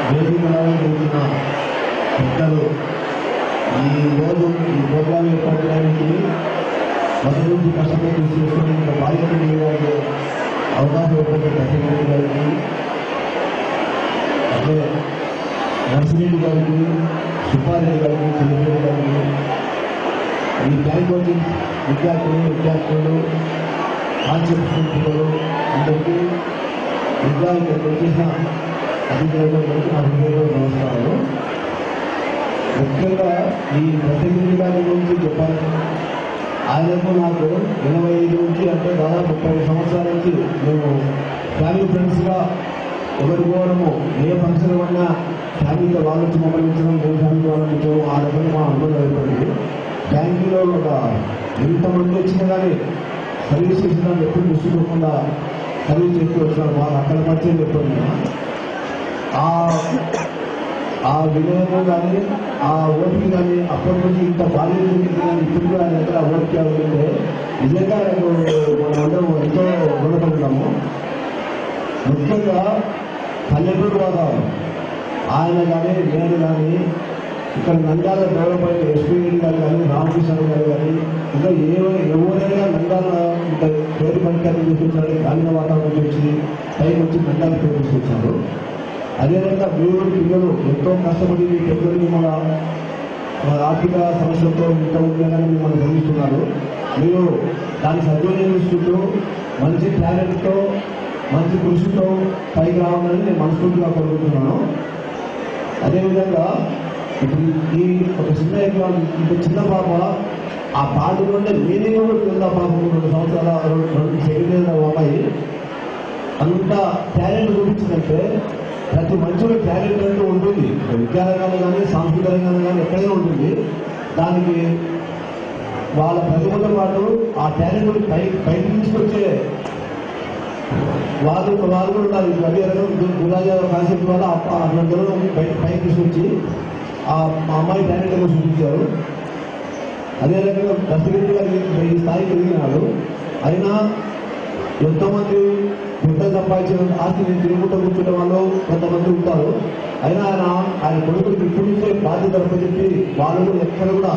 వేదికలలో చేసిన పెద్దలు ఈరోజు ఈ ప్రోగ్రాం ఏర్పాటు చేయడానికి మొదటి నుంచి కష్టపడి చేసుకుని బాధ్యత చేయడానికి అవకాశం ఏర్పడిన ప్రతినిధి గారికి, అట్లే నర్సిరెడ్డి గారికి, సుబ్బారెడ్డి గారికి, చెల్లిరెడ్డి గారికి, ఈ బ్యాంక్ కోచింగ్ విద్యార్థులు కాన్సెప్ట్ పిల్లలు అందరికీ విద్యార్థులకు వచ్చేసిన అధికారులకు నా హృదయంలో నమస్కారాలు. ముఖ్యంగా ఈ ప్రతినిధి గారి గురించి చెప్పాలి. ఆయనకు నాకు 85 నుంచి అంటే దాదాపు 30 సంవత్సరాల నుంచి మేము ఫ్యామిలీ ఫ్రెండ్స్గా ఒకరికోవడము, ఏ ఫంక్షన్ ఉన్నా ఫ్యామిలీతో వాళ్ళు వచ్చి మొబైలించడం, ఏ ఫ్యామిలీ వాళ్ళని ఇచ్చడం, ఆ రకంగా మా అనుభవం ఏర్పడింది. బ్యాంకులో ఎంతమంది వచ్చినా కానీ సర్వీస్ చేసిన ఎప్పుడు చూసుకోకుండా సర్వీస్ చేస్తూ వచ్చినారు. వాళ్ళు అక్కడ మధ్య చెప్పండి. ఆ వినయము కానీ ఆ ఓపిక కానీ అప్పటి నుంచి ఇంత బాధ్యత కానీ ఇప్పుడు కూడా ఆయన దగ్గర ఓపిక ఉంటే నిజంగా మనం అందరం ఎంతో రుణపడుతున్నాము. ముఖ్యంగా పల్లెటూరు వాతావరణం ఆయన కానీ నేను కానీ ఇక్కడ నంద్యాల డెవలప్ అయిన ఎస్పీ గారు కానీ, రామకృష్ణ గారు కానీ, ఇంకా ఎవరైనా నంద్యాల ఇంకా పేరు పరికరం తీసుకొచ్చారు. గ్రామీణ వాతావరణం వచ్చి పైకి వచ్చి నంద్యాల పేరు తీసుకొచ్చారు. అదేవిధంగా మీరు పిల్లలు ఎంతో కష్టపడి పిల్లలు మన ఆర్థిక సమస్యలతో ఇంత ఉందని మిమ్మల్ని గమనిస్తున్నారు. మీరు దాన్ని సద్వినియోగం చేసుకుంటూ మంచి టాలెంట్తో మంచి కృషితో పైకి రావాలని నేను మనస్ఫూర్తిగా కోరుకుంటున్నాను. అదేవిధంగా ఇప్పుడు ఈ ఒక చిన్న ఇంత చిన్న పాప ఆ పాటలోనే మీనింగ్ పిల్ల పాప 2 సంవత్సరాల 2 సెకండ్ అమ్మాయి అంత టాలెంట్ చూపించిందంటే ప్రతి మనిషిలో టాలెంట్ అంటూ ఉంటుంది. విద్యారంగంలో కానీ సాంస్కృతిక రంగంలో కానీ ఎక్కడైనా ఉంటుంది. దానికి వాళ్ళ ప్రతిభతో పాటు ఆ టాలెంట్ పైకి తీసుకొచ్చే వాళ్ళు కూడా ఉన్నారు. అదే రకం గులాజా కాన్సెప్ట్ వల్ల అట్లా పైకి తీసుకొచ్చి ఆ అమ్మాయి టాలెంట్ చూపించారు. అదే రకంగా దర్శకుడి గారికి ఈ స్థాయికి ఎదిగినాడు. అయినా ఎంతోమంది గుంటలు సంపాదించిన ఆస్తిని తిరుగుతూ కూర్చునే వాళ్ళు కొంతమంది ఉంటారు. అయినా ఆయన కొడుకులకు ఇప్పటి నుంచే బాధ్యత చెప్పి వాళ్ళు ఎక్కడ కూడా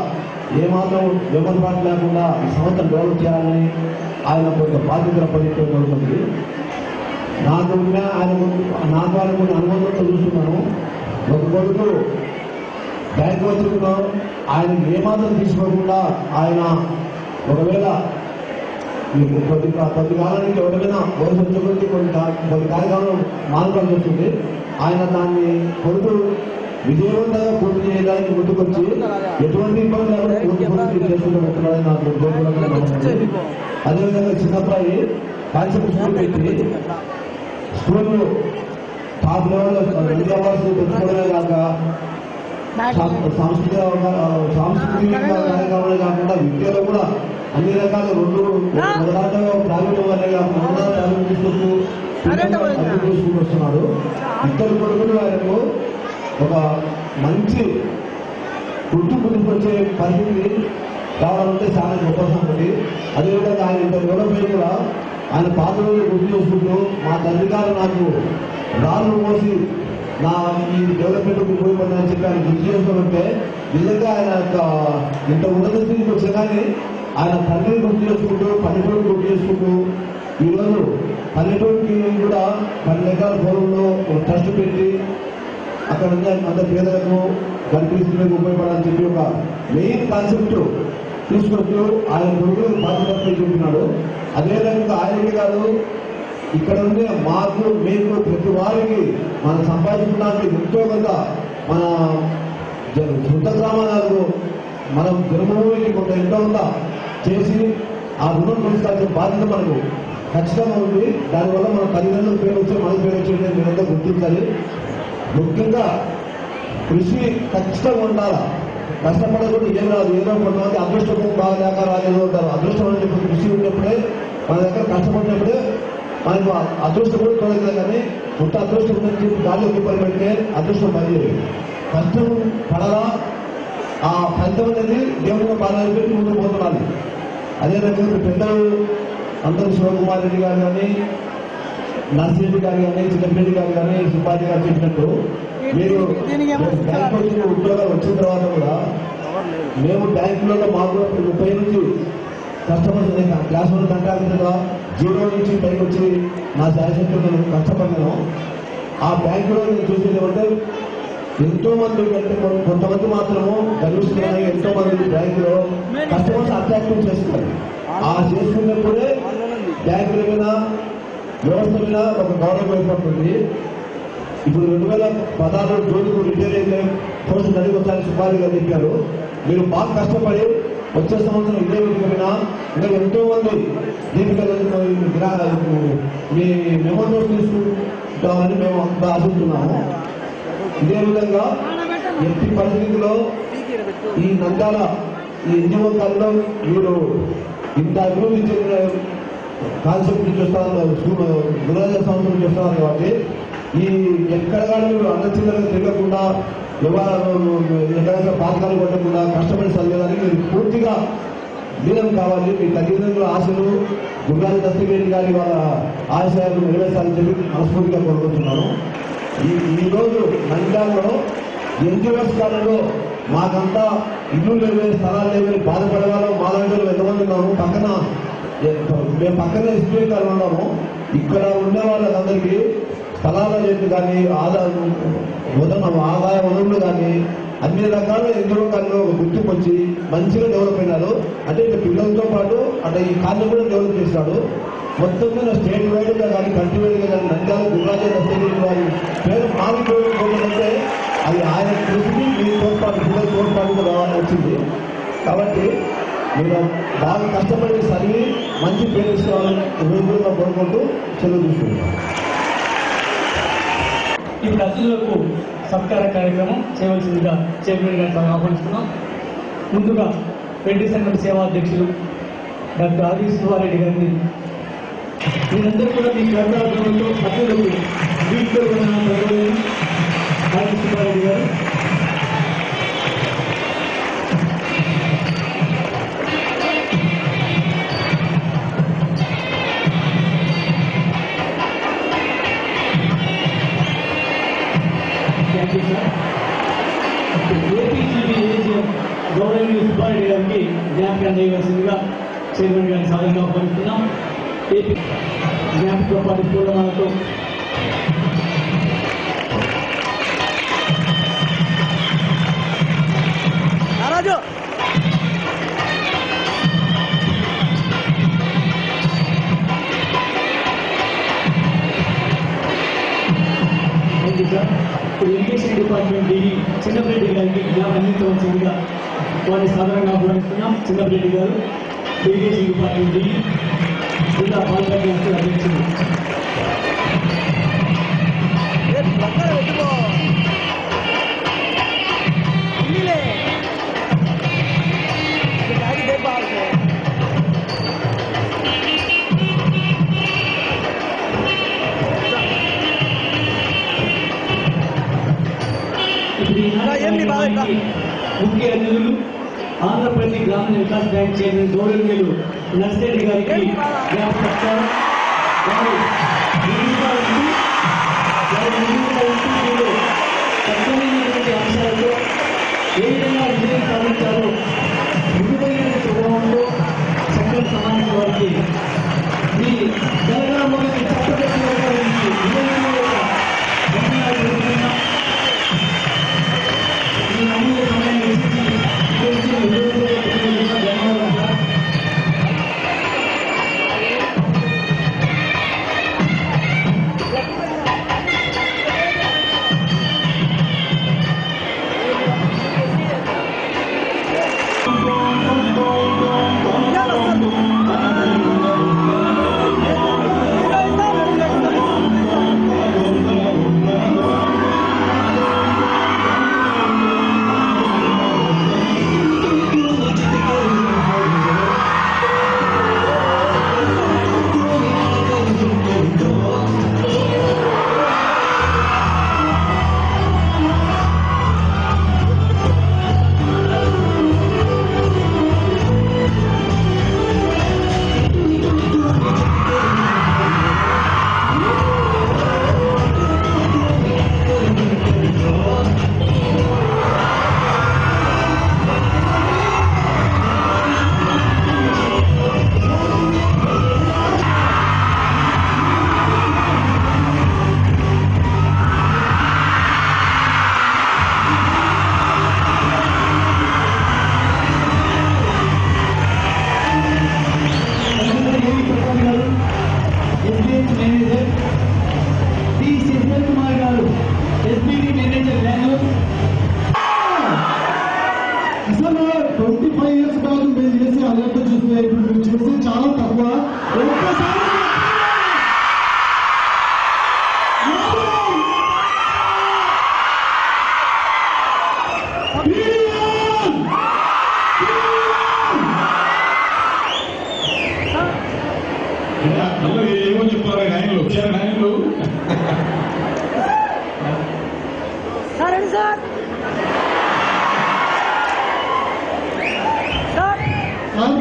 ఏమాత్రం వెమర్పాటు లేకుండా ఈ సంవత్సరం డెవలప్ చేయాలని ఆయన కొంత బాధ్యతలు అప్పచెప్పడం జరుగుతుంది. నాకు నా ద్వారా కొన్ని అనుభవంతో చూస్తున్నాను. ఒక కొడుకు బ్యాంక్ వచ్చుకున్నా ఆయన ఏమాత్రం తీసుకోకుండా ఆయన ఒకవేళ కొద్ది కాలానికి ఎవరైనా వయసు వచ్చేకొద్ది కొన్ని కార్యక్రమాలు మానుకోవాల్సి వస్తుంది. ఆయన దాన్ని కొడుకు విజయవంతంగా పూర్తి చేయడానికి ముందుకొచ్చి ఎటువంటి ఇబ్బంది లేకుండా చేసుకుంటున్నాడని నాకు. అదేవిధంగా చిన్నప్రాయి కాన్సెప్ట్ స్కూల్ పెట్టి స్కూల్ టాప్ లెవెల్లో విద్యాభ్యాసం తెచ్చుకోవడమే కాక సాంస్కృతిక కార్యక్రమాలే కాకుండా విద్యలో కూడా అన్ని రకాల 2 ప్రైవేట్ వల్లే కాకుండా తీసుకొస్తూ వస్తున్నాడు. ఇద్దరు కొడుకులు ఆయనకు ఒక మంచి గుర్తింపు తీసుకొచ్చే పరిస్థితి రావాలంటే చాలా గొప్ప సంగతి. అదేవిధంగా ఆయన ఇంత డెవలప్ కూడా ఆయన పాత రోజులు గుర్తు చేసుకుంటూ మా తండ్రి గారు నాకు రాళ్ళు మోసి నా ఈ డెవలప్మెంట్ ఉపయోగపడిందని చెప్పి ఆయన గుర్తు చేసుకోవాలంటే నిజంగా ఆయన ఇంత ఉన్నత స్థితికి వచ్చే కానీ ఆయన తండ్రిని గుర్తు చేసుకుంటూ పల్లెటూరు గుర్తు చేసుకుంటూ ఈరోజు పల్లెటూరుకి కూడా 10 ఎకరాల పొలంలో ఒక ట్రస్ట్ పెట్టి అక్కడ అంత పేదలకు గర్భిణీలకు ఉపయోగపడాలని చెప్పి ఒక మెయిన్ కాన్సెప్ట్ తీసుకొస్తూ ఆయన కొడుకు బాధ్యత చెప్పినాడు. అదే రకంగా ఆయన గారు ఇక్కడ ఉండే మాకు మీకు ప్రతి వారికి మనం సంపాదించడానికి ఎంతో కొంత మన సొంత గ్రామాలకు మనం జన్మభూమికి కొంత ఎంతో కొంత చేసి ఆ రుణం తీసుకోవాల్సిన బాధ్యత మనకు ఖచ్చితంగా ఉంది. దానివల్ల మన తల్లిదండ్రులకు పేరు వచ్చి మనకు పేరు వచ్చేది మీరంతా గుర్తించాలి. ముఖ్యంగా కృషి ఖచ్చితంగా ఉండాలి. కష్టపడకుండా ఏం రాదు. ఏదో కొంతమంది అదృష్టం బాగా లేక రాలేదు ఉంటారు. అదృష్టం అంటే కృషి ఉన్నప్పుడే మన దగ్గర కష్టపడినప్పుడే మనకు అదృష్టం కూడా చూడగలదు. కానీ కొంత అదృష్టం ఉందని చెప్పి గాలిలో కుప్పలు పెడితే అదృష్టం పనిచేయదు. కష్టం పడలా ఆ ఫలితం అనేది దేవుడిగా బాధ్యత పెట్టి ముందుకు పోతున్నారు. అదే రకంగా పెద్దలు అందరూ శివకుమార్ రెడ్డి గారు కానీ, నర్సిరెడ్డి గారు కానీ, చిన్నరెడ్డి గారు కానీ, సుబ్బారెడ్డి గారు చెప్పినట్టు మీరు ఉద్యోగాలు వచ్చిన తర్వాత కూడా మేము బ్యాంకులలో మాకు 30 నుంచి కస్టమర్స్ క్లాస్ 1 కంటాక్టర్గా 0 నుంచి పైకి వచ్చి నా శాయశక్తులను కష్టపడినాను. ఆ బ్యాంకులో నేను చూసేది ఏమంటే ఎంతో మంది కొంతమంది మాత్రము గర్విస్తున్నాయి. ఎంతో మంది బ్యాంకులో కస్టమర్స్ అట్రాక్టివ్ చేస్తున్నారు. ఆ చేసుకున్నప్పుడే బ్యాంకుల మీద వ్యవస్థ మీద ఒక గౌరవం ఏర్పడుతుంది. ఇప్పుడు 2016 జూన్కు రిటైర్ అయితే పోస్ట్ జరిగొచ్చాలని సుబ్బారెడ్డి గారు చెప్పారు. మీరు బాగా కష్టపడి వచ్చే సంవత్సరం ఇదే విధంగా ఇంకా ఎంతో మంది దీపిక మీ మెమోరీస్ తీసుకుంటామని మేము అంతా ఆశిస్తున్నాము. ఇదే విధంగా ఎట్టి పరిస్థితుల్లో ఈ నంద్యాల ఈ ఇంజనీరింగ్లో మీరు ఇంత అభివృద్ధి చెందిన కాన్సెప్ట్ చూస్తున్నారు, గురురాజ సంవత్సరం చూస్తున్నారు కాబట్టి ఈ ఎక్కడ కానీ మీరు అన్నచిల్లరగా తిరగకుండా ఎక్కడెక్కడ పాతకాలు కొట్టకుండా కష్టపడి చదివేదానికి మీరు పూర్తిగా లీనం కావాలి. మీ తల్లిదండ్రుల ఆశలు గురురాజ దస్తగిరి గారి వాళ్ళ ఆశయాలు నెరవేర్చాలని చెప్పి మనస్ఫూర్తిగా కోరుకుంటున్నాను. ఈరోజు నంద్యాలలో ఎన్జిఓస్ కాలంలో మాకంతా ఇల్లు లేవే స్థలాలు లేవని బాధపడే వాళ్ళం మాలాంటి ఎంతమంది ఉన్నాము. మేము పక్కనే ఎస్పీ కాలం ఉన్నాము. ఇక్కడ ఉండే వాళ్ళందరికీ స్థలాల రేట్లు కానీ ఆదాయ వనరులు కానీ అన్ని రకాల ఎన్జిఓ కాలంలో ఒక గుర్తింపు వచ్చి మంచిగా డెవలప్ అయినారు. అంటే ఇక పిల్లలతో పాటు అంటే ఈ కాలనీ కూడా డెవలప్ చేశాడు. మొత్తం మీద స్టేట్ వైడ్గా కానీ కంట్రీ వైడ్గా కానీ నంద్యాల గురురాజ దస్తగిరి వారి పేరు మారిపోయిందంటే అది ఆయన కృషికి మీ తోడ్పాటు పిల్లల తోడ్పాటు కూడా వచ్చింది. కాబట్టి మీరు బాగా కష్టపడి చదివి మంచి పేరు తీసుకోవాలని హృదయంగా కోరుకుంటూ సెలవు తీసుకుంటాం. ఇప్పుడు అతిథులకు సత్కార కార్యక్రమం చేయవలసిందిగా చైర్మన్ గారిని ఆహ్వానిస్తున్నాం. ముందుగా రెడ్డి సంఘం సేవా అధ్యక్షులు డాక్టర్ ఆది సుబ్బారెడ్డి గారిని మీరందరూ కూడా మీ కర్తార్థంతో అతిథులకు వీటిలో ఆది సుబ్బారెడ్డి గారు గౌరవనీయ సుబ్బారెడ్డి గారికి జ్ఞాపకం చేయవలసిందిగా చైర్మన్ గారిని సాధనగా ఆహ్వానిస్తున్నాం. ఏపీ జ్ఞాపకతో పాటు పూలమాలతో ఇప్పుడు ఇరిగేషన్ డిపార్ట్మెంట్ డిఈ చిన్నపరెడ్డి గారికి అందించవలసిందిగా వారిని సాధారణంగా ఆహ్వానిస్తున్నాం. చిన్నపరెడ్డి గారు ఇరిగేషన్ డిపార్ట్మెంట్ డిఈ జిల్లా పాల్గొనే అధ్యక్షుడు. ముఖ్య అతిథులు ఆంధ్రప్రదేశ్ గ్రామీణ వికాస్ బ్యాంక్ చైర్మన్ గౌరవనీయులు నర్సిరెడ్డి గారికి జ్ఞాపకం. తక్కువైనటువంటి అంశాల్లో ఏ విధంగా విజయం సాధించాలో విలువైన స్వభావంలో చక్కని సమాజం వారికి ఈ తెలంగాణ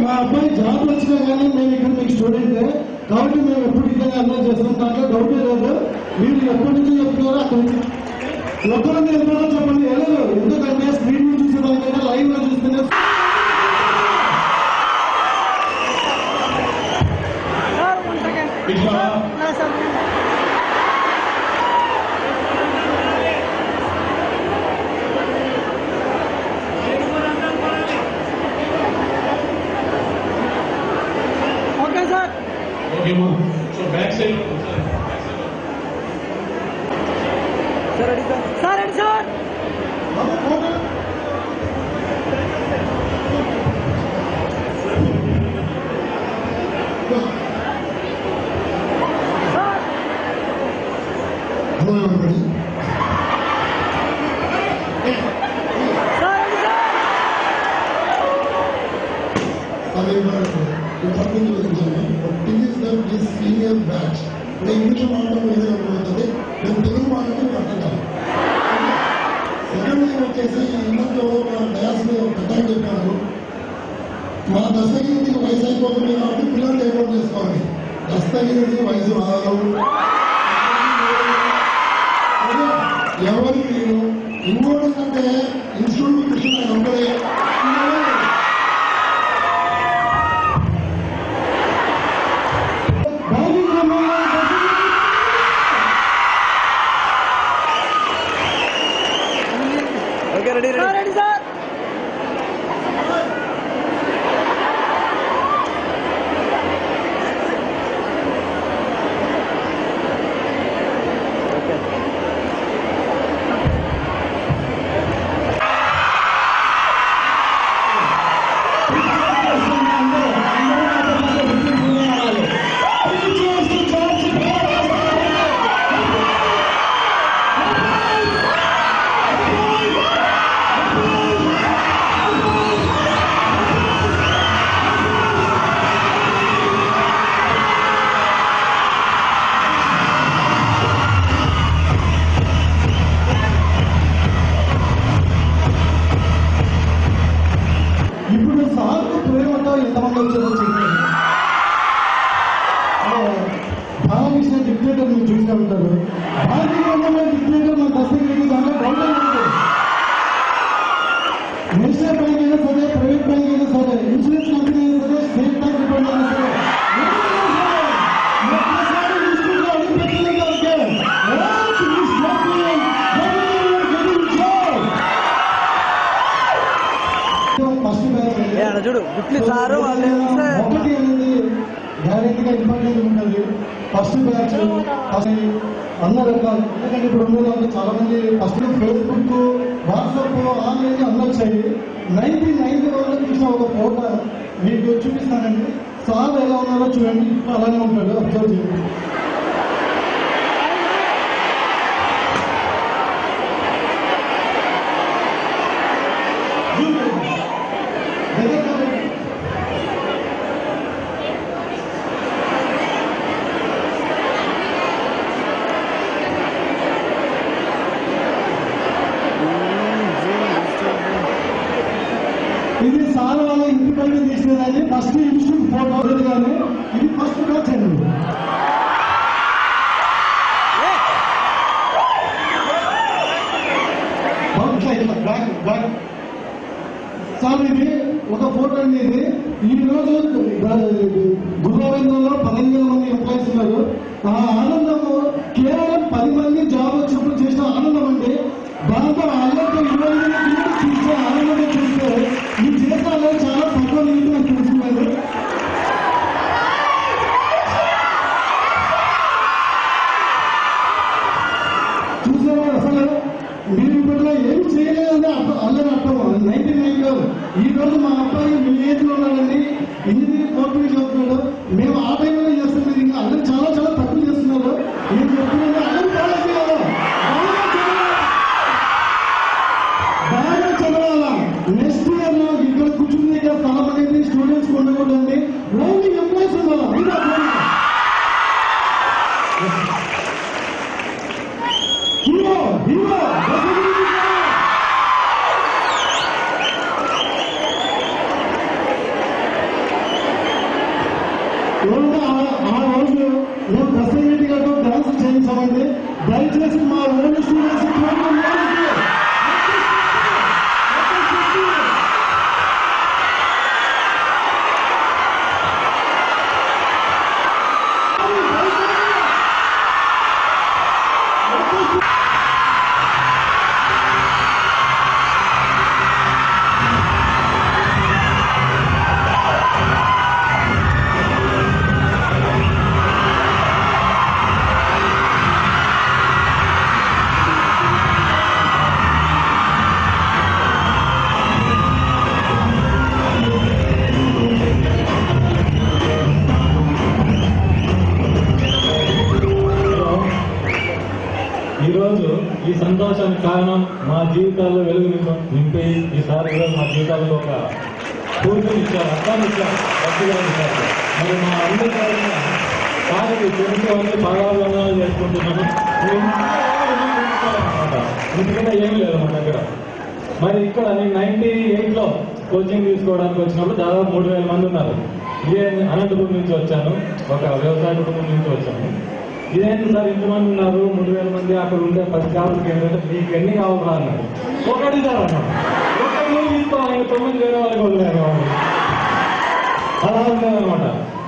మా అబ్బాయి జాబ్ వచ్చినా కానీ మేము ఇక్కడ మీకు స్టూడెంటే కాబట్టి మేము ఎప్పుడు ఇదే అర్థం చేస్తాం, దాంట్లో డౌటే లేదు. మీరు ఎప్పటి నుంచి చెప్తున్నారో అక్కడి నుంచి ఎక్కడుంది ఎంతో చెప్పండి. వెళ్ళదు, ఎందుకంటే స్క్రీన్ లో చూసేదానికైనా లైవ్ లో చూస్తేనే So back side. Sir Hello everybody. This senior batch, the English మాట్లాడడం ఏదో అవుతుంది, నేను తెలుగు మాట్లాడడం అర్థం కాదు. సెకండ్ థింగ్ వచ్చేసి ఇంట్లో డయాస్ పెద్ద చెప్పారు, మా దశగిరికి వయసు అయిపోతుంది కాబట్టి పిల్లలు ఏర్పాటు చేసుకోవాలి. దశగిరికి వయసు రాదు, ఎవరు మీరు ఇంకోటి కంటే ఇన్స్టిట్యూట్ కృష్ణ నంబరే బాలకృష్ణ డిక్టేటర్ మీరు చూస్తూ ఉంటారు. భారతీయ డిక్టేటర్ మన దశగిరికి దాంట్లో డౌట్ లేదు. నేషనల్ బ్యాంక్ అయినా సరే, ప్రైవేట్ బ్యాంక్ అయినా సరే, ఇన్సూరెన్స్ కంపెనీ అయినా సరే, స్టేట్ బ్యాంక్ డిపార్ట్మెంట్ అయినా సరే, చూడు గుట్లి సారు వాళ్ళు ఒకటి అనేది డైరెక్ట్ గా ఇంపార్టెంట్ ఉంటుంది. ఫస్ట్ బ్యాచ్ అన్న రకాలు, ఎందుకంటే ఇప్పుడు ఉండేదాన్ని చాలా మంది ఫస్ట్ ఫేస్బుక్, వాట్సాప్, ఆన్లైన్ అన్నీ వచ్చాయి. 1990 వరకు చూసిన ఒక ఫోటో మీకు చూపిస్తానండి. సార్ ఎలా ఉన్నారో చూడండి, అలానే ఉంటాడు, అబ్జర్వ్ చేయండి. ఇది సార్ వాళ్ళ ఇంటి పైన తీసినదాన్ని ఫస్ట్ ఇన్స్టిట్యూట్ ఫోటో కానీ ఇది ఫస్ట్ బ్యాచ్ అండి. సార్ ఇది ఒక ఫోటో అండి. ఇది ఈ రోజు గురుగోవిందంలో 15,000 మంది ఎంప్లాయీస్ ఉన్నారు. ఆ ఆనందము కేవలం 10 మంది జాబ్ వచ్చినప్పుడు చేసిన ఆనందం అండి. దాంతో అందరితో 20 మంది చూస్తే ఆనందం చూస్తే ఈ జీవితాల్లో చాలా తక్కువ నీటి నాకు తెలుసుకున్నారు. చూసేవారు అసలు మీరు ఇప్పట్లో ఏం చేయలేదని అందరూ అర్థం. 1990 ఈ రోజు మా అబ్బాయి మీ ఏజ్ లో ఉన్నాడండి, ఇంజనీరింగ్ కోర్టు చదువుతున్నాడు. మేము ఆ టైంలో చేస్తున్నది ఇంకా అందరూ చాలా చాలా తక్కువ చేస్తున్నారు. నేను చెప్తున్నది అందరూ ఫాలో చేయాలి, బాగా చదవాలా. నెక్స్ట్ ఇయర్ లో ఇక్కడ కూర్చుని స్థలం అనేది స్టూడెంట్స్ ఉండకూడదండి, ఓన్లీ ఎంప్లాయీస్ ఉండాలి. హీరో హీరో మా ఓల్డ్ స్టూడెంట్స్ ఈరోజు ఈ సంతోషానికి కారణం మా జీవితాల్లో వెలుగు నింపి ఈసారి ఈరోజు మా జీవితాల్లో ఒక పూర్తిని ఇచ్చారు, అర్థాన్ని ఇచ్చారు, గట్టిగా ఇచ్చారు. మరి మా అందరి తరఫున సారికి తెలుసు అన్ని పదాలు చేసుకుంటున్నాను. ఎందుకంటే ఏమీ లేదు మన దగ్గర. మరి ఇక్కడ నేను 98లో కోచింగ్ తీసుకోవడానికి వచ్చినప్పుడు దాదాపు 3000 మంది ఉన్నారు. ఇదే అనంతపురం నుంచి వచ్చాను, ఒక వ్యవసాయ కుటుంబం నుంచి వచ్చాను. ఇదేంటి సార్ ఇంతమంది ఉన్నారు, 3000 మంది అక్కడ ఉండే 10 కావాలకి ఏంటంటే మీకు ఎన్ని కావాలరా అన్నారు. ఒకటి సార్ అన్నాడు, ఒకటి నువ్వు తీసుకోవాలి, 9 వేరే వాళ్ళకి వదిలేరు అలా ఉండేదన్నమాట.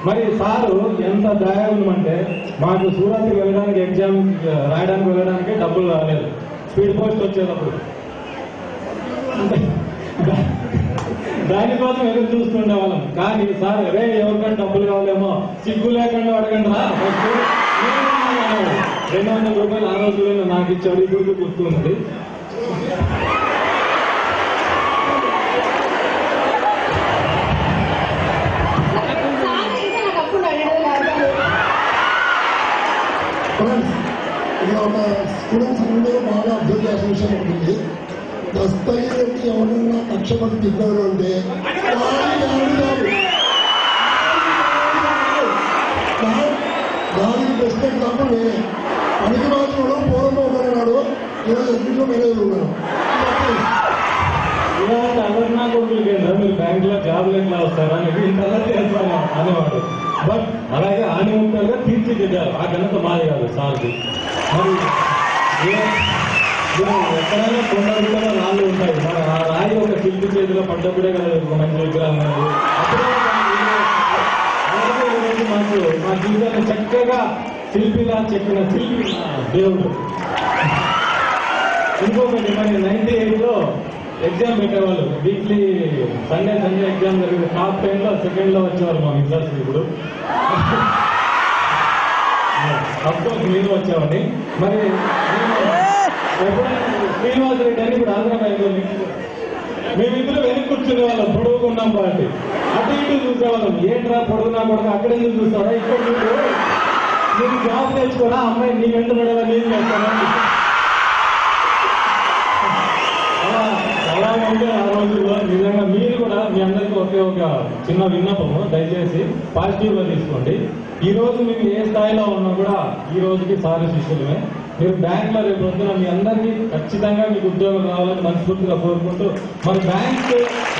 మరి సారు ఎంత దయాగుణం అంటే మాకు సూరత్కి వెళ్ళడానికి ఎగ్జామ్ రాయడానికి వెళ్ళడానికి డబ్బులు రాలేదు, స్పీడ్ పోస్ట్ వచ్చేటప్పుడు దానికోసం ఎదురు చూస్తుండే వాళ్ళం. కానీ సార్ రే ఎవరికైనా డబ్బులు కావాలేమో సిగ్గు లేకుండా అడగండి రా, 200 రూపాయలు ఆ రోజుల్లో నాకు ఇచ్చాడు. ఇప్పుడు గుర్తుంది. ఇలా ఒక స్టూడెంట్స్ అందరూ బాగా అబ్జర్వ్ చేసిన విషయం ఉంటుంది. దస్తగిరెడ్డి ఎవరన్నా కక్షపతి తిప్పారు అంటే దానికి బెస్ట్ ఎగ్జాంపుల్ నేనే. పనికి మాత్రం పూర్వం ఉన్నాడు, ఈరోజు ఎగ్జిట్లో మేనేజర్ ఉన్నాను. ఇలాంటి అదర్నా కొడుకులకి మీరు బ్యాంక్ లో జాబ్లు ఎట్లా వస్తారా అని ఇంతలా చేస్తాను అనేవాడు. బట్ అలాగే ఆనిముక్తంగా తీర్చిదిద్దారు. ఆ ఘనత మాది కాదు సార్ది. మరి ఎక్కడైనా కొండలు కూడా రాళ్ళు ఉంటాయి. మరి ఆ రాయి ఒక శిల్పి చేతిలో పడ్డప్పుడే కదా ఒక మంచి విగ్రహం అనేది. అప్పుడే మాకు మా జీవితాన్ని చక్కగా శిల్పిలా చెప్పిన శిల్పి దేవుడు. ఇంకొకటి మరి 98లో ఎగ్జామ్ పెట్టేవాళ్ళు. వీక్లీ సండే ఎగ్జామ్ జరిగింది. టాప్ 10లో సెకండ్లో వచ్చేవాళ్ళు మా విద్యార్థి. ఇప్పుడు అఫ్కోర్స్ మీరు వచ్చేవాడిని. మరి శ్రీనివాస్ రెడ్డి అని ఇప్పుడు ఆంధ్రప్రదేశ్ మేమిద్దరు వెనక్కి కూర్చునే వాళ్ళం, పొడుగుకున్నాం కాబట్టి అటు ఇటు చూసేవాళ్ళం. ఏంట్రా పొడుగున్నా కూడా అక్కడ ఎందుకు చూస్తారా, ఇక్కడ నీకు జాబ్ తెచ్చుకోరా, అమ్మాయి నీ వెంట పడేలా నేను చేస్తానా. అలా ఉంటే ఆ రోజుల్లో నిజంగా మీరు కూడా మీ అందరికీ ఒకే ఒక చిన్న విన్నపము, దయచేసి పాజిటివ్ గా తీసుకోండి. ఈ రోజు మీకు ఏ స్థాయిలో ఉన్నా కూడా ఈ రోజుకి సారి శిష్యులమే. మీరు బ్యాంక్ లో రేపు వస్తున్న మీ అందరికీ ఖచ్చితంగా మీకు ఉద్యోగం రావాలని మనస్ఫూర్తిగా కోరుకుంటూ, మరి బ్యాంక్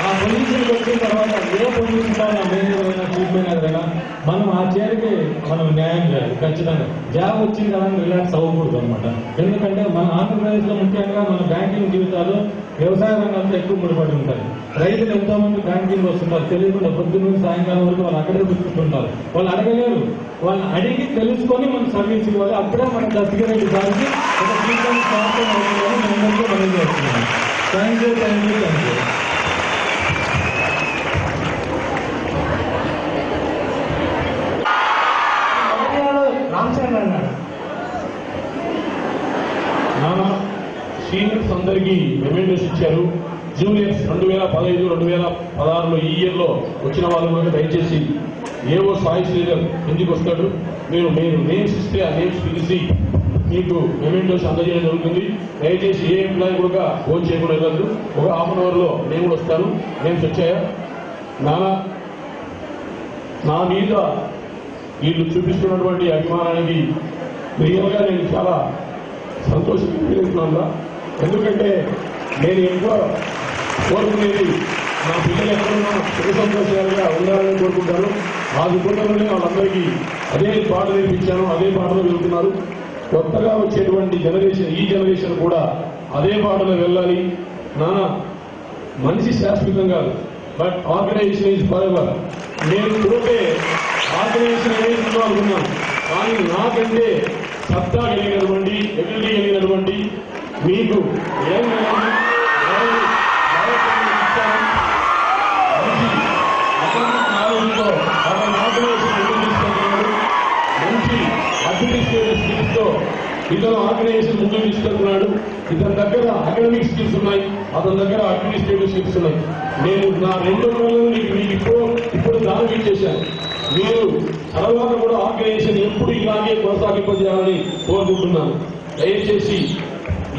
ఆ పొజిషన్కి వచ్చిన తర్వాత ఏ పొజిషన్ కావాలన్నా మేనేజర్ అయినా చీఫ్ మేనేజర్ అయినా మనం ఆ చైర్కి మనం న్యాయం చేయాలి. ఖచ్చితంగా జాబ్ వచ్చింది కదా రిలాక్స్ అవ్వకూడదు అనమాట. ఎందుకంటే మన ఆంధ్రప్రదేశ్ లో ముఖ్యంగా మన బ్యాంకింగ్ జీవితాలు వ్యవసాయ రంగంతో ఎక్కువ ముడిపడి ఉంటాయి. రైతులు ఎంతో మంది బ్యాంకింగ్ వస్తుంటారు, తెలియకుండా పొద్దున్న నుంచి సాయంకాలం వరకు వాళ్ళు అక్కడే కూర్చుంటుంటారు. వాళ్ళు అడగలేరు, వాళ్ళని అడిగి తెలుసుకొని మనం సర్వీస్ ఇవ్వాలి. అప్పుడే మన దస్తగిరెడ్డి సార్కి ఒక జీవితం స్వార్థం అవుతుందని మేము అందరికీ మనం చేస్తున్నాం. Thank you. సీనియర్స్ అందరికీ మెమెంటోస్ ఇచ్చారు. జూనియర్స్ 2015, 2016లో ఈ ఇయర్ లో వచ్చిన వాళ్ళు కూడా దయచేసి ఏవో సాయి శ్రీధర్ ఎందుకు వస్తాడు, మీరు నేమ్స్ ఇస్తే ఆ నేమ్స్ పిలిచి మీకు మెమెంటోస్ అందజేయడం జరుగుతుంది. దయచేసి ఏ ఎంప్లాయీ కూడా ఫోన్ చేయకుండా వెళ్ళదు. ఒక హాఫ్ అన్ అవర్ లో నేను కూడా వస్తాను. నేమ్స్ వచ్చాయా నా మీద వీళ్ళు చూపిస్తున్నటువంటి అభిమానానికి రియల్గా నేను చాలా సంతోషిస్తున్నాను. ఎందుకంటే నేను ఎక్కువ కోరుకునేది నా పిల్లలు ఎక్కడున్నా సుఖ సంతోషాలుగా ఉండాలని కోరుకుంటాను. ఆ దుఃఖంలోనే వాళ్ళందరికీ అదే పాట నేర్పించాను, అదే పాటలో వెళ్తున్నారు. కొత్తగా వచ్చేటువంటి జనరేషన్, ఈ జనరేషన్ కూడా అదే బాటలో వెళ్ళాలి. నానా మనిషి శాశ్వతం కాదు, but organisation is forever. నేను చూపే ఆర్గనైజేషన్ అనేది అనుకున్నాను, కానీ నాకంటే సత్తా కలిగినటువంటి, ఎబిలిటీ కలిగినటువంటి మీకు మంచి అడ్మినిస్ట్రేటివ్ స్కిల్స్ తో ఇతను ఆర్గనైజేషన్ ముందుకు తీసుకెళ్తున్నాడు. ఇతని దగ్గర అకాడమిక్ స్కిల్స్ ఉన్నాయి, అతని దగ్గర అడ్మినిస్ట్రేటివ్ స్కిల్స్ ఉన్నాయి. నేను నా 2 రోజులు మీకు ఇప్పుడు దానం ఇచ్చేశాను. మీరు తర్వాత కూడా ఆర్గనైజేషన్ ఎప్పుడు ఇలాగే కొనసాగింపజేయాలని కోరుకుంటున్నాను. దయచేసి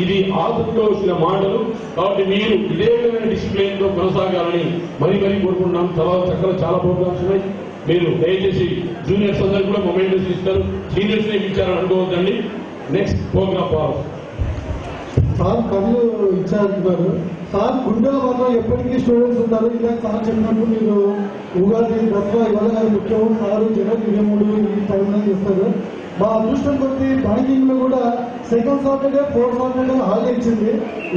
ఇది ఆదుకోవాల్సిన మాటలు, కాబట్టి మీరు ఇదే విధమైన డిసిప్లిన్ తో కొనసాగాలని మరీ కోరుకుంటున్నాం. తర్వాత చక్కగా చాలా ప్రోగ్రామ్స్ ఉన్నాయి. మీరు దయచేసి జూనియర్స్ అందరూ కూడా మొమెంటస్ ఇస్తారు, సీనియర్స్ ఇచ్చారని అనుకోవద్దండి. నెక్స్ట్ ప్రోగ్రామ్ సార్ కళ్ళు ఇచ్చారంటున్నారు. సార్ గుండెల వల్ల ఎప్పటికీ స్టూడెంట్స్ ఉంటారు. ఇలా సార్ చెప్పినట్టు మీరు ఉగాది, దసరా ఇవాళ ముఖ్యం. సార్ జనవరి 23 ఈ టైంలో చేస్తారు. మా అదృష్టం కొద్ది బ్యాంకింగ్ లో కూడా second Saturday, fourth Saturday holiday ఇచ్చింది.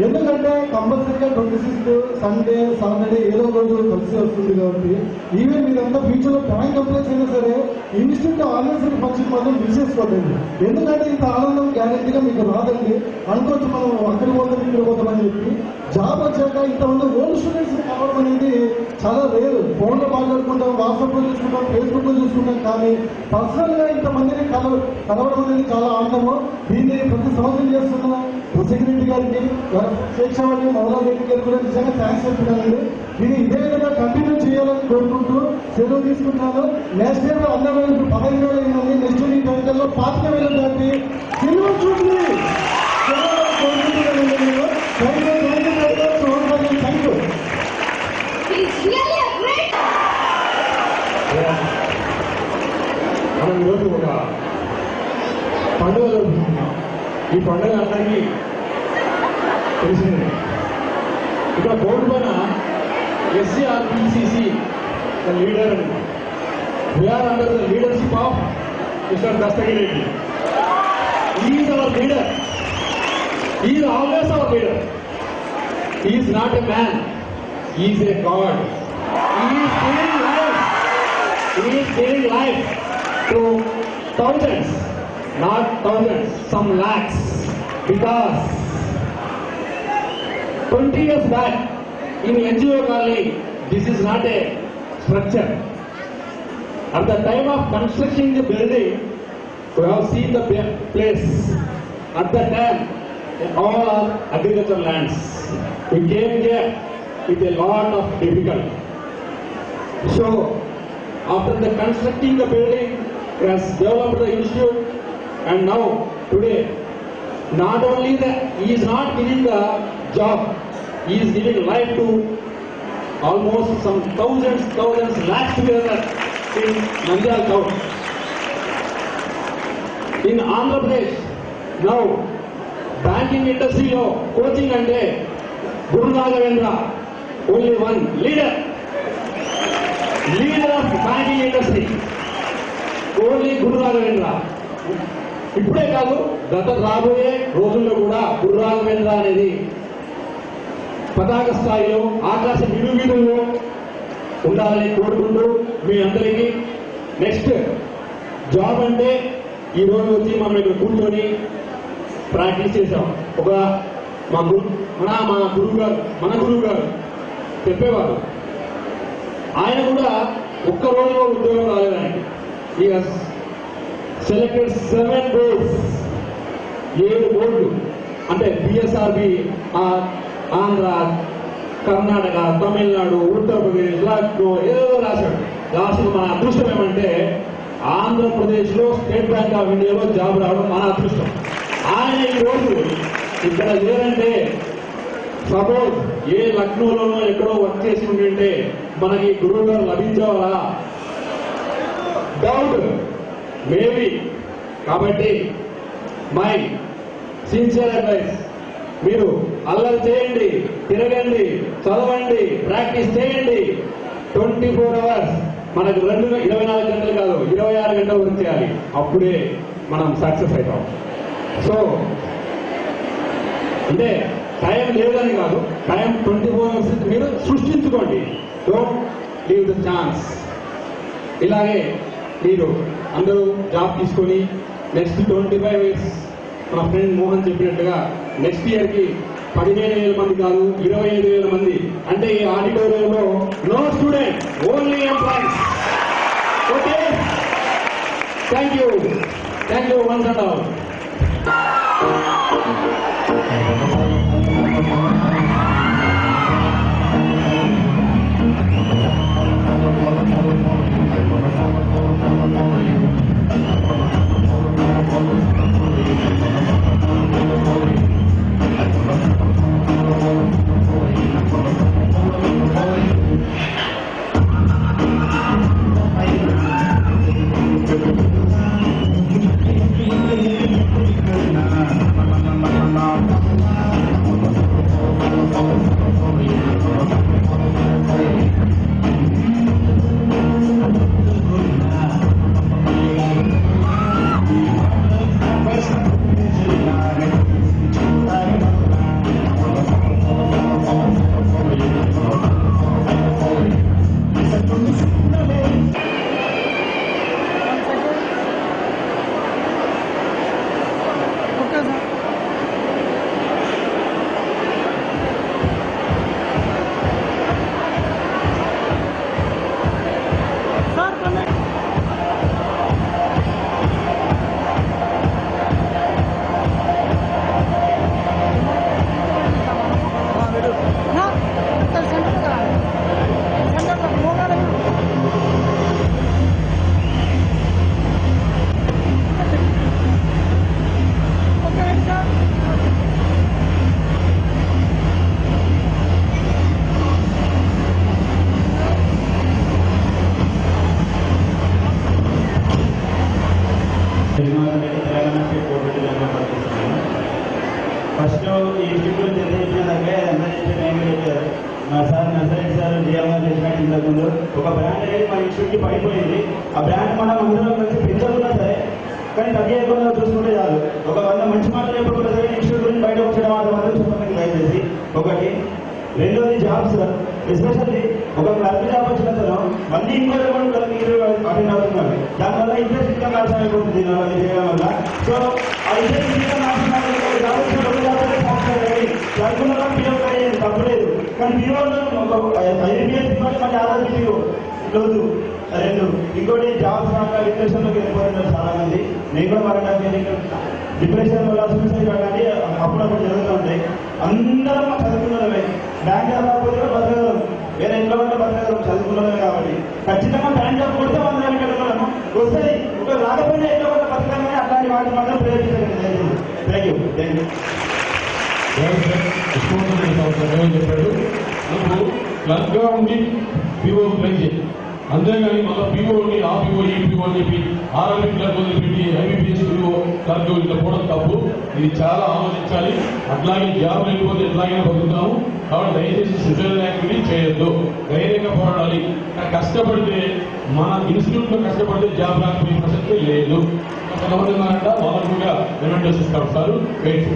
ఎందుకంటే కంపల్సరీగా 26th సండే, సాటర్డే ఏదో రోజు కలిసి వస్తుంది. కాబట్టి ఈవెన్ మీరంతా ఫ్యూచర్ లో బ్యాంక్ అప్లైస్ అయినా సరే ఇన్స్టిట్యూట్ ఆర్గనైజేషన్ ఫంక్షన్ మాత్రం మిస్ చేసుకోండి. ఎందుకంటే ఇంత ఆనందం గ్యారెంటీగా మీకు రాదండి. అనుకోవచ్చు మనం అక్కడ పోతాం ఇక్కడ పోతామని చెప్పి. జాబ్ వచ్చాక ఇంతమంది ఓల్డ్ స్టూడెంట్స్ కలవడం అనేది చాలా రేరు. ఫోన్ లో మాట్లాడుకుంటాం, వాట్సాప్ లో చూసుకుంటాం, ఫేస్బుక్ లో చూసుకుంటాం, కానీ పర్సనల్ గా ఇంతమందిని కలవడం అనేది చాలా ఆనందము. దీన్ని ప్రతి సంవత్సరం చేస్తున్న సెక్రటరీ గారికి, శేక్షావళి మౌలారెడ్డి గారికి కూడా నిజంగా థ్యాంక్స్ చెప్తున్నానండి. దీన్ని ఇదే విధంగా కంటిన్యూ చేయాలని కోరుకుంటూ సెలవు తీసుకుంటున్నాను. నెక్స్ట్ ఇయర్ అందరూ 15,000 అయిందండి. నెక్స్ట్ ఇయర్ ఈ టైంలో 25,000 దాటి సిల్వర్ చూడండి. మనం ఈరోజు ఒక పండుగ జరుపుకుంటున్నాం. ఈ పండుగ అందరికీ తెలిసిందే. ఇక్కడ బోర్డు పైన SCRPCC ద లీడర్ అని, we are under the leadership of mister Dastagireddy. Is our leader, is always our leader. Is not a man, is a god. Is giving life, is giving life to thousands, not thousands, some lakhs, because 20 years back in NGO colony, this is not a structure. At the time of constructing the building, we have seen the place. At that time, all are agricultural lands. We came here with a lot of difficulty. So, after the constructing the building, he has developed the institute, and now today not only that he is not giving the job, he is giving life to almost some thousands lakhs together in Nandyal town. In Andhra Pradesh now banking industry lo coaching ante Guru Raghavendra, only one leader of banking industry, only Guru Raghavendra. ఇప్పుడే కాదు, గత రాబోయే రోజుల్లో కూడా గురు రాఘవేంద్ర అనేది పతాక స్థాయిలో, ఆకాశ విడువీధుల్లో ఉండాలని కోరుకుంటూ మీ అందరికీ నెక్స్ట్ జాబ్ అంటే ఈ రోజు వచ్చి మనం ఇక్కడ కూర్చొని ప్రాక్టీస్ చేసాం. ఒక మన గురువు గారు చెప్పేవారు, ఆయన కూడా ఒక్క రోజులో ఉద్యోగం రాలేదు ఆయనకి. He has selected 7 boards, 7 బోర్డులు అంటే PSRB, ఆంధ్ర, కర్ణాటక, తమిళనాడు, ఉత్తరప్రదేశ్, లక్నో ఏదో రాశాడు. లాస్ట్ మన అదృష్టం ఏమంటే ఆంధ్రప్రదేశ్ లో స్టేట్ బ్యాంక్ ఆఫ్ ఇండియాలో జాబ్ రావడం మన అదృష్టం. ఆయన ఈ రోజు ఇక్కడ లేదంటే, సపోజ్ ఏ లక్నోలోనో ఎక్కడో వర్క్ చేసి ఉంటే మనకి గురువు గారు లభించేవారా? Doubt maybe. కాబట్టి మై సిన్సియర్ అడ్వైస్, మీరు అల్లరి చేయండి, తిరగండి, చదవండి, ప్రాక్టీస్ చేయండి. 24 hours మనకు 24 గంటలు కాదు, 26 గంటలు వర్క్ చేయాలి. అప్పుడే మనం సక్సెస్ అవుతాం. సో అంటే టైం లేదని కాదు, టైం 24 hours మీరు సృష్టించుకోండి. Don't leave the chance. ఇలాగే మీరు అందరూ జాబ్ తీసుకొని నెక్స్ట్ 25 years మా ఫ్రెండ్ మోహన్ చెప్పినట్టుగా నెక్స్ట్ ఇయర్కి 15,000 మంది కాదు 25,000 మంది, అంటే ఈ ఆడిటోరియంలో no student, only employees. Okay, thank you once and all. First ఈ ఇన్స్టిట్యూట్ గురించి ఎంత చెప్పినదంటే ఎంత చెప్పిన ఏం చెప్పారు మా సార్ నర్సరీ సార్ జీఎంఆర్ చేసినట్టు ఇంతకుముందు ఒక బ్రాండ్ అనేది మన ఇన్స్టిట్యూట్కి పడిపోయింది. ఆ బ్రాండ్ మనం అందరం కలిసి పెంచకుండా సరే కానీ తగ్గకుండా చూసుకుంటే చాలు. ఒక 100 మంచి మాటలు చెప్పకుండా సరే ఇన్స్టిట్యూట్ గురించి బయట వచ్చడం మాత్రం చెప్పండి దయచేసి. ఒకటి. రెండోది జాబ్స్, ఎస్పెషల్లీ ఒక క్లర్క్ జాబ్ వచ్చిన తను మళ్ళీ ఇంకో క్లర్క్ అటెండ్ అవుతున్నారు. దానివల్ల ఇంట్రెస్ట్ ఇంకా నాశనం అయిపోతుంది దీనివల్ల చేయడం వల్ల. సో ఆ ఇంట్రెస్ట్ ఇంకా నాశనం అయిపోతుంది. క్లర్కులలో పిఓ అయ్యేది తప్పలేదు, కానీ పిఓలో ఐబీఎస్ మళ్ళీ ఆధార్ పిఓ రోజు 2. ఇంకోటి జాబ్స్ రాక డిప్రెషన్లోకి వెళ్ళిపోతున్నారు చాలా మంది. నేను కూడా మాట్లాడాలి, డిప్రెషన్ వల్ల సూసైడ్ కానీ అప్పుడప్పుడు జరుగుతూ ఉంటాయి. అందరం చదువుకున్నమే, బ్యాంక్ జాబ్ రాకపోతే బతకగలం, వేరే ఇంట్లో ఉంటే బతకగలం, చదువుకున్నమే కాబట్టి ఖచ్చితంగా బ్యాంక్ జాబ్ కొడితే 100 వెళ్ళగలము వస్తుంది. ఒక రాకపోయినా ఎట్లా కూడా బతకాలని అట్లాంటి వాటి మాత్రం ప్రయత్నించండి. Thank you. చెప్పాడు నువ్వు క్లర్క్గా ఉండి పీఓ ప్లే చేయి, అంతేగాని మళ్ళీ పీఓని ఆ పీఓ ఈ పీఓ అని చెప్పి ఆర్ఎంపీ క్లర్క్ వదిలిపెట్టి ఐబీపీఎస్ పీఓ క్లర్క్ ఇట్లా పోవడం తప్పు. ఇది చాలా ఆలోచించాలి. అట్లాగే జాబ్ లేకపోతే ఎట్లాగైనా బతుకుతాము. కాబట్టి దయచేసి సోషల్ యాక్టివిటీ చేయొద్దు, ధైర్యంగా పోరాడాలి. కష్టపడితే మన ఇన్స్టిట్యూట్ లో కష్టపడితే జాబ్ రాకపోయే ప్రసక్తి లేదు. కొంతమంది ఉన్నారంట, వాళ్ళకు కూడా రిమైండర్స్ ఇస్తారు సార్. వెయిట్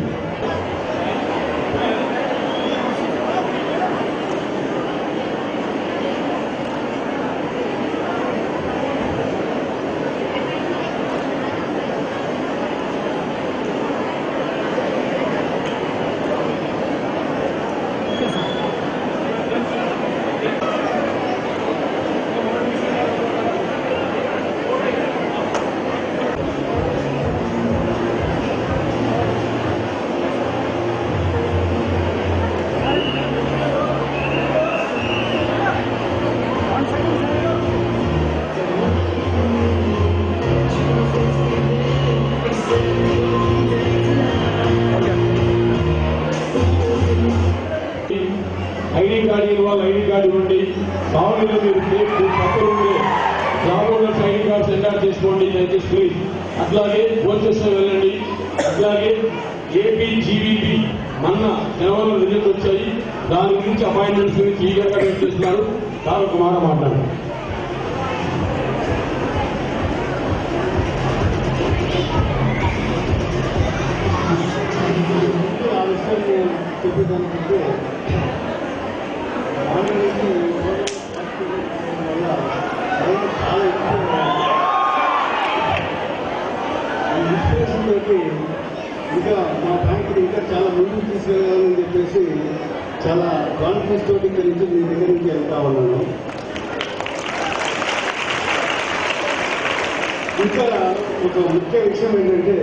ఐడి కార్డు ఇవ్వాలి, ఐడి కార్డు ఇవ్వండి. సాగులో మీరు పక్కన ఉండే job holders ID cards enter చేసుకోండి దయచేసి ప్లీజ్. అట్లాగే కోచెస్లో వెళ్ళండి. అట్లాగే ఏపీ జీవీపీ మొన్న జనవరిలో రిజల్ట్ వచ్చాయి. దాని గురించి అపాయింట్మెంట్స్ గురించి ఈగర్గా వెయిట్ చేస్తున్నారు. సార్ ఒక మాట మాట్లాడండి. విషయాన్ని చెప్పేదానికంటే ఆంధ్రప్రదేశ్ వల్ల చాలా ఇన్స్పిరేషన్ తోటి ఇంకా మా బ్యాంకుని ఇంకా చాలా ముందుకు తీసుకెళ్ళాలని చెప్పేసి చాలా కాన్ఫిడెన్స్ తోటి ఇక్కడి నుంచి మీ దగ్గర నుంచి వెళ్తా ఉన్నాను. ఇంకా ఒక ముఖ్య విషయం ఏంటంటే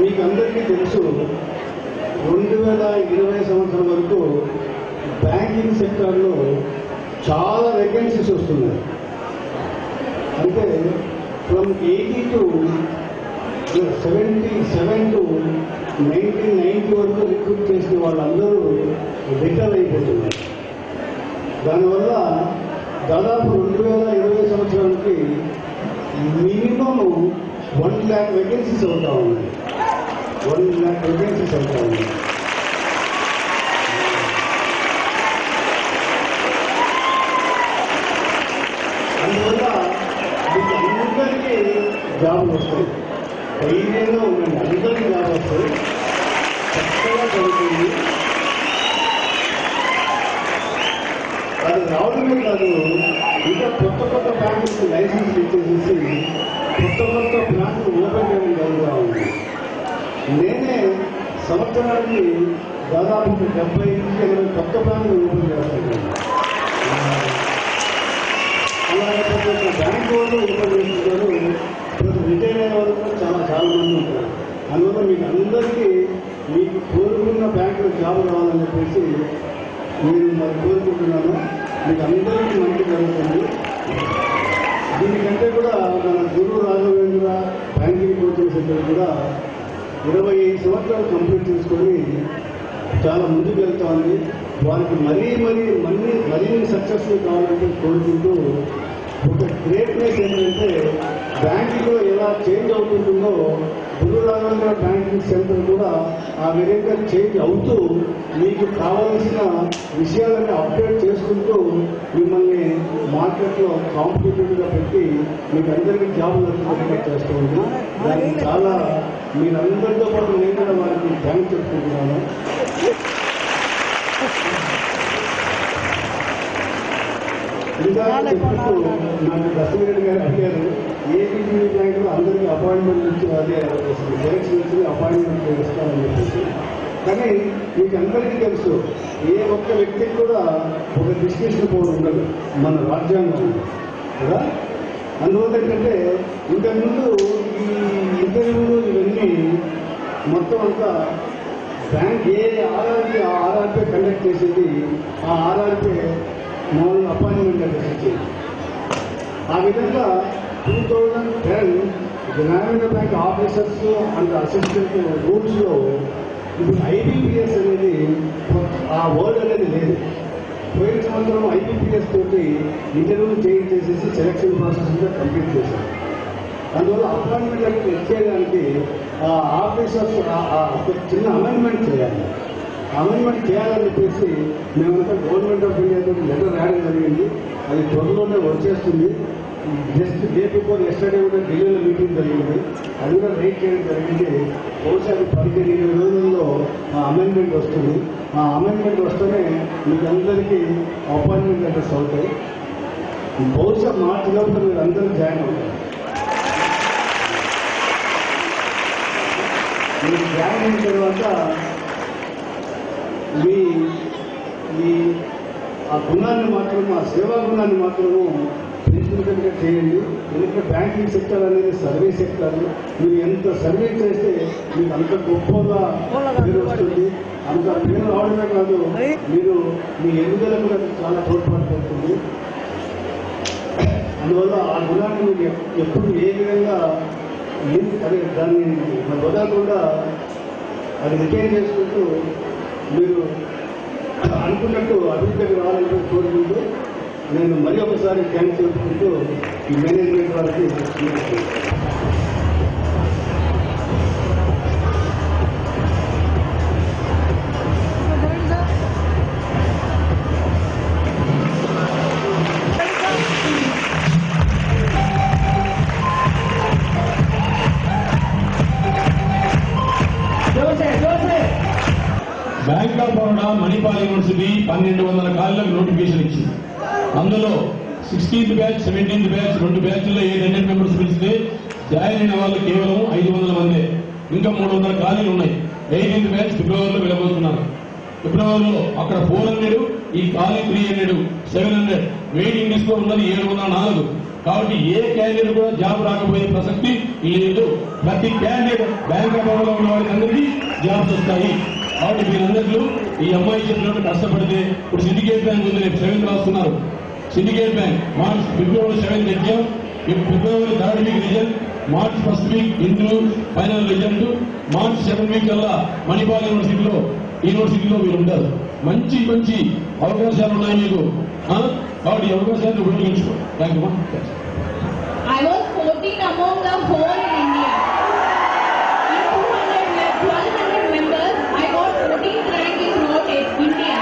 మీకు అందరికీ తెలుసు 2020 సంవత్సరం వరకు బ్యాంకింగ్ సెక్టార్లో చాలా వేకెన్సీస్ వస్తున్నాయి. అంటే ఫ్రమ్ 80 to 77 to 1990 వరకు రిక్రూట్ చేసిన వాళ్ళందరూ రిటైర్ అయిపోతున్నారు. దానివల్ల దాదాపు 2020 సంవత్సరానికి మినిమం 1 lakh వేకెన్సీస్ అవుతా ఉన్నాయి. 1 lakh వేకెన్సీస్ అవుతా ఉన్నాయి. అందువల్ల మీకు అందరికీ జాబులు వస్తాయి. ధైర్యంగా ఉండండి, అందరికీ జాబ్ వస్తాయి. చక్కగా చదువుతుంది. అది రావడమే కాదు, ఇంకా కొత్త కొత్త బ్యాంకులకు లైసెన్స్ ఇచ్చేసేసి కొత్త బ్రాంచ్లు ఓపెన్ చేయడం జరుగుతూ ఉంది. నేనే సంవత్సరానికి దాదాపు 70 నుంచి 80 కొత్త బ్రాంచ్లు ఓపెన్ చేస్తున్నాను. అలాగే బ్యాంక్ వాళ్ళు ఓపెన్ చేస్తున్నారు. రిటైర్ అయ్యే వాళ్ళు కూడా చాలా మంది ఉంటారు. అందువల్ల మీకు అందరికీ మీకు కోరుకున్న బ్యాంకులో జాబ్ కావాలని చెప్పేసి నేను మరి కోరుకుంటున్నాను. మీకు అందరికీ మంచి జరుగుతుంది. దీనికంటే కూడా మన గురు రాఘవేంద్ర బ్యాంకింగ్ కోచింగ్ సెంటర్ కూడా 25 సంవత్సరాలు కంప్లీట్ చేసుకొని చాలా ముందుకు వెళ్తా ఉంది. వారికి మరిన్ని సక్సెస్ఫుల్ కావాలంటే కోరుకుంటూ ఒక గ్రేట్నెస్ ఏంటంటే బ్యాంకింగ్లో ఎలా చేంజ్ అవుతుంటుందో గురు రాఘవేంద్ర బ్యాంకింగ్ సెంటర్ కూడా ఆ విధంగా చేంజ్ అవుతూ మీకు కావాల్సిన విషయాలను అప్డేట్ చేసుకుంటూ మిమ్మల్ని మార్కెట్లో కాంపిటేటివ్గా పెట్టి మీకు అందరికీ జాబులు వచ్చేటట్టుగా చేస్తూ ఉంది. దానికి చాలా మీరందరితో పాటు నేను కూడా వారికి థ్యాంక్స్ చెప్పుకుంటున్నాను. ఇంకా చెప్పుకుంటూ నాకు దశమిరెడ్డి గారు అడిగారు, ఏబీసీ బ్యాంకులో అందరికీ అపాయింట్మెంట్ ఇచ్చి అదే సెలక్షన్ ఇచ్చి అపాయింట్మెంట్ ఇస్తామని చెప్పేసి. కానీ మీకు అందరికీ తెలుసు, ఏ ఒక్క వ్యక్తికి కూడా ఒక డిస్కషన్ పవర్ ఉండదు మన రాజ్యాంగం కదా. అందువల్ల ఏంటంటే ఇంతకుముందు ఈ ఇంటర్వ్యూలు ఇవన్నీ మొత్తం అంతా బ్యాంక్ ఏ ఆర్ఆర్పీ ఆ ఆర్ఆర్పీ కండక్ట్ చేసేది. ఆ ఆర్ఆర్పీ మామూలు అపాయింట్మెంట్ లెటర్స్ ఇచ్చేది. ఆ విధంగా 2010 గ్రామీణ బ్యాంక్ ఆఫీసర్స్ అండ్ అసిస్టెంట్ రూల్స్లో ఇప్పుడు ఐబీపీఎస్ అనేది ఆ వర్డ్ అనేది లేదు. పోయిన సంవత్సరం ఐబీపీఎస్ తోటి ఇంటర్వ్యూలు చేంజ్ చేసేసి సెలక్షన్ ప్రాసెస్ కూడా కంప్లీట్ చేశారు. అందువల్ల అపాయింట్మెంట్ లెటర్ ఇచ్చేయడానికి ఆ ఆఫీసర్స్ ఒక చిన్న అమెండ్మెంట్ చేయాలి. అమెండ్మెంట్ చేయాలని చెప్పేసి మేమంతా గవర్నమెంట్ ఆఫ్ ఇండియా తోటి లెటర్ రాయడం జరిగింది. అది త్వరలోనే వచ్చేస్తుంది. జస్ట్ డే బిఫోర్ ఎస్టర్డే కూడా ఢిల్లీలో మీటింగ్ జరిగింది. అది కూడా రైట్ చేయడం జరిగింది. బహుశా 15-20 రోజుల్లో ఆ అమెండ్మెంట్ వస్తుంది. ఆ అమెండ్మెంట్ వస్తేనే మీకు అందరికీ అపాయింట్మెంట్ లెటర్స్ అవుతాయి. బహుశా మార్చి లోపల మీరు అందరూ జాయిన్ అవుతారు. మీరు జాయిన్ అయిన తర్వాత మీ ఆ గుణాన్ని మాత్రము, ఆ సేవా గుణాన్ని మాత్రము పెంచుకుంటే చేయండి. ఎందుకంటే బ్యాంకింగ్ సెక్టర్ అనేది సర్వీస్ సెక్టర్. మీరు ఎంత సర్వీస్ చేస్తే మీకు అంత గొప్పగా పేరు వస్తుంది. అంత పేరు రావడమే కాదు, మీరు మీ ఎదుగుదల కూడా చాలా తోడ్పాటు పడుతుంది. అందువల్ల ఆ గుణాన్ని మీరు ఎప్పుడు ఏ విధంగా అదే దాన్ని వదలకుండా అది రిటైన్ చేసుకుంటూ మీరు అనుకున్నట్టు అభివృద్ధికి రావాలని కోరుకుంటూ నేను మరి ఒకసారి థ్యాంక్స్ చెప్పుకుంటూ ఈ మేనేజ్మెంట్ వారికి bank of Baroda Manipal university 1200 ఖాళీలకు నోటిఫికేషన్ ఇచ్చింది. అందులో 16th బ్యాచ్ 17th బ్యాచ్ 2 బ్యాచ్ల్లో 800 మెంబర్స్ పిలిస్తే జాయిన్ అయిన వాళ్ళు కేవలం 500 మందే. ఇంకా 300 ఖాళీలు ఉన్నాయి. 18th బ్యాచ్ ఫిబ్రవరిలో వెళ్ళబోతున్నారు. ఫిబ్రవరిలో అక్కడ 400, ఈ ఖాళీ 300, 700, వెయిటింగ్ లిస్ట్ లో ఉన్నది 704. కాబట్టి ఏ క్యాండిడేట్ కూడా జాబ్ రాకపోయే ప్రసక్తి లేదు. ప్రతి క్యాండిడేట్ బ్యాంక్ ఆఫ్ బరోడా ఉన్న వారికి అందరికీ జాబ్స్ వస్తాయి. కాబట్టి మీరందరూ ఈ అమ్మాయి చెప్పినట్టు కష్టపడితే ఇప్పుడు సిండికేట్ బ్యాంక్ ఉంది, రేపు 7th రాస్తున్నారు. సిండికేట్ బ్యాంక్ మార్చ్ ఫిబ్రవరి 7th ఎగ్జామ్, ఫిబ్రవరి 3rd week result, March 1st week interview final result, March 7th week కల్లా మణిపాల్ యూనివర్సిటీలో మీరు ఉంటారు. మంచి మంచి అవకాశాలు ఉన్నాయి మీకు. కాబట్టి ఈ అవకాశాన్ని ఉపయోగించుకో. Thank you. I was 14 among the whole in India. In 1200 members, I got 14th rank in throughout India.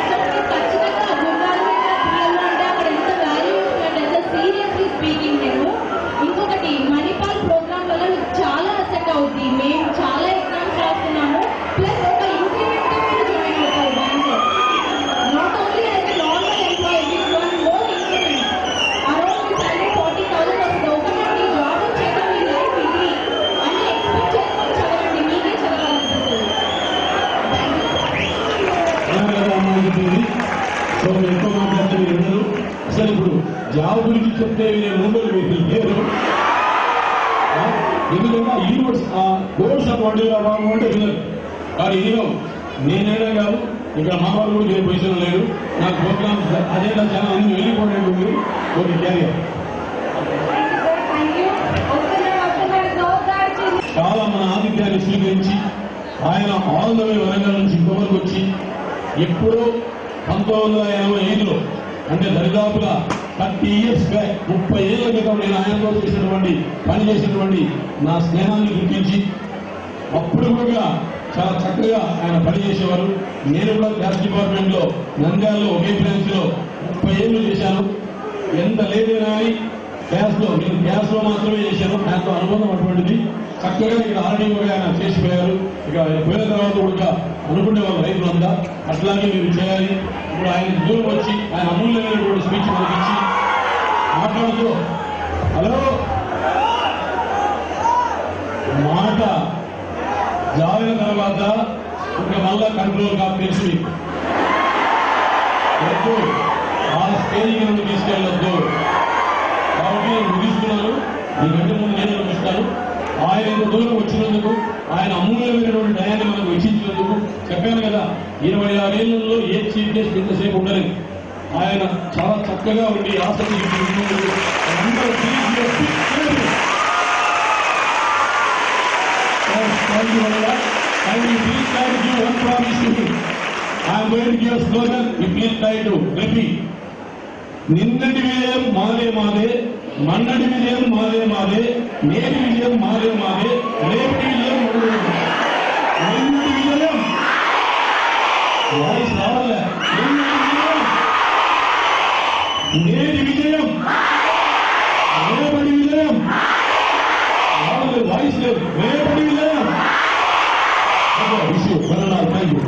So, ఖచ్చితంగా గవర్నమెంట్ పిల్లలు అంటే అక్కడ ఎంత వాల్యూ ఇస్తుందంటే సీరియస్లీ స్పీకింగ్ నేను. ఇంకొకటి మణిపాల్ ప్రోగ్రామ్ వల్ల మీకు చాలా అసెట్ అవుతుంది. మేము చాలా ఎగ్జామ్స్ రాస్తున్నాము. ప్లస్ ఒక ఇంక్రిమెంట్ మీరు జాయిన్ అవుతారు bank. Not only as a normal employee, with one more increment. Around me salary 40,000 వస్తుంది. ఒకటి మీ జాబ్ వచ్చేది మీ లైఫ్ ఇది అని ఎక్స్పెక్ట్ చేసుకొని చదవండి. మీకే చదవాలనిపిస్తుంది. సో ఎక్కువ మాట్లాడితే మీరు వినరు. అసలు ఇప్పుడు జాబ్ గురించి చెప్తే వినే ముందు మీకు లేరు. ఎందుకంటే యూనివర్స్ కోర్స్ ఆఫ్ వాటి రావడం అంటే వినరు. కానీ ఇదిగో నేనైనా కాదు, ఇక్కడ మా వాళ్ళు కూడా ఏ పొజిషన్ లేరు. నాకు ప్రోగ్రామ్స్ అజెండా చాలా అన్ని వెళ్ళిపోవడం ఉంది. ఒక క్యారియర్ చాలా మన ఆతిథ్యాన్ని స్వీకరించి ఆయన ఆల్ ద వే వరంగల్ నుంచి ఇంకొకరికి వచ్చి ఎప్పుడో 1985లో అంటే దరిదాపుగా 30 years బ్యాక్ 30 ఏళ్ల క్రితం నేను ఆయనతో పనిచేసినటువంటి నా స్నేహాన్ని గుర్తించి అప్పుడు కూడా చాలా చక్కగా ఆయన పనిచేసేవారు. నేను కూడా క్యాష్ డిపార్ట్మెంట్ లో నంద్యాలలో ఒకే బ్రాంచ్ లో 30 ఏళ్ళు చేశాను. ఎంత లేదైనా నేను క్యాష్ లో మాత్రమే చేశాను. ఆయనతో అనుబంధం అటువంటిది. చక్కగా ఇక్కడ ఆర్డీఓ ఆయన చేసిపోయారు. ఇక ఆయన పోయిన తర్వాత కూడా అనుకునే వాళ్ళు రైతులంతా అట్లాగే మీరు చేయాలి. ఇప్పుడు ఆయన దూరం వచ్చి ఆయన అమూల్యమైనటువంటి స్పీచ్ మనకిచ్చి మాట్లాడుతూ హలో మాట జారిన తర్వాత ఇంకా మళ్ళా కంట్రోల్ గా తెలుసు మీకు ఆ స్టేజ్కి నన్ను తీసుకెళ్ళొద్దు. కాబట్టి నేను ముగిస్తున్నాను. మీకంటే ముందు నేను ముగిస్తాను. ఆయన ఇంత దూరం వచ్చినందుకు, ఆయన అమూల్యమైనటువంటి టయాన్ని మనకు వెచ్చించినందుకు చెప్పాను కదా, 26 ఏళ్లలో ఏ చీఫ్ గెస్ట్ ఇంతసేపు ఉండలేదు. ఆయన చాలా చక్కగా ఉండి ఆసక్తి నిన్నటి విజయం మాదే మాదే, మన్నటి విజయం మాదే మాదే, నేటి విజయం మాదే మాదే, రేపటి విజయం నిన్నటి విజయం వాయిస్ రావాలే, నేటి విజయం రేపటి విజయం రావాలి, వాయిస్ లేదు, రేపటి విజయం విషయం కన్నడ. Thank you.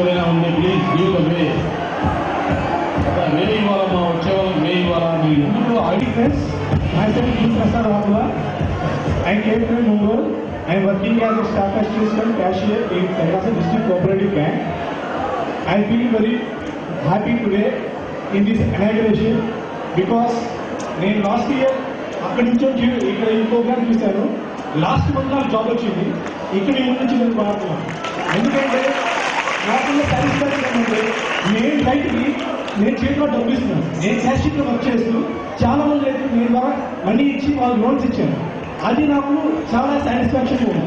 ఎవరైనా ఉంది please give the way. Main వాళ్ళ మా వచ్చేవాళ్ళకి మెయిన్ వాళ్ళ మీరు Myself is Prasad Rahula. I came from Mumbai. I am working as a staff assistant cashier in Telangana District Cooperative Bank. I feel very happy today in this inauguration because నేను last year అక్కడి నుంచి ఇక్కడ ఈ programme చూశాను. Last month నాకు job వచ్చింది. ఇక్కడ ఈ నుంచి నేను వాడుతున్నాను. ఎందుకంటే నాకున్న సాటిస్ఫాక్షన్ ఏంటంటే నేను రైతుకి నేను చేతిలో డబ్బులు ఇస్తున్నాను. నేను క్యాషియర్లో వర్క్ చేస్తూ చాలా మంది రైతులు నేను ద్వారా మనీ ఇచ్చి వాళ్ళు లోన్స్ ఇచ్చాను. అది నాకు చాలా సాటిస్ఫాక్షన్ ఉంది.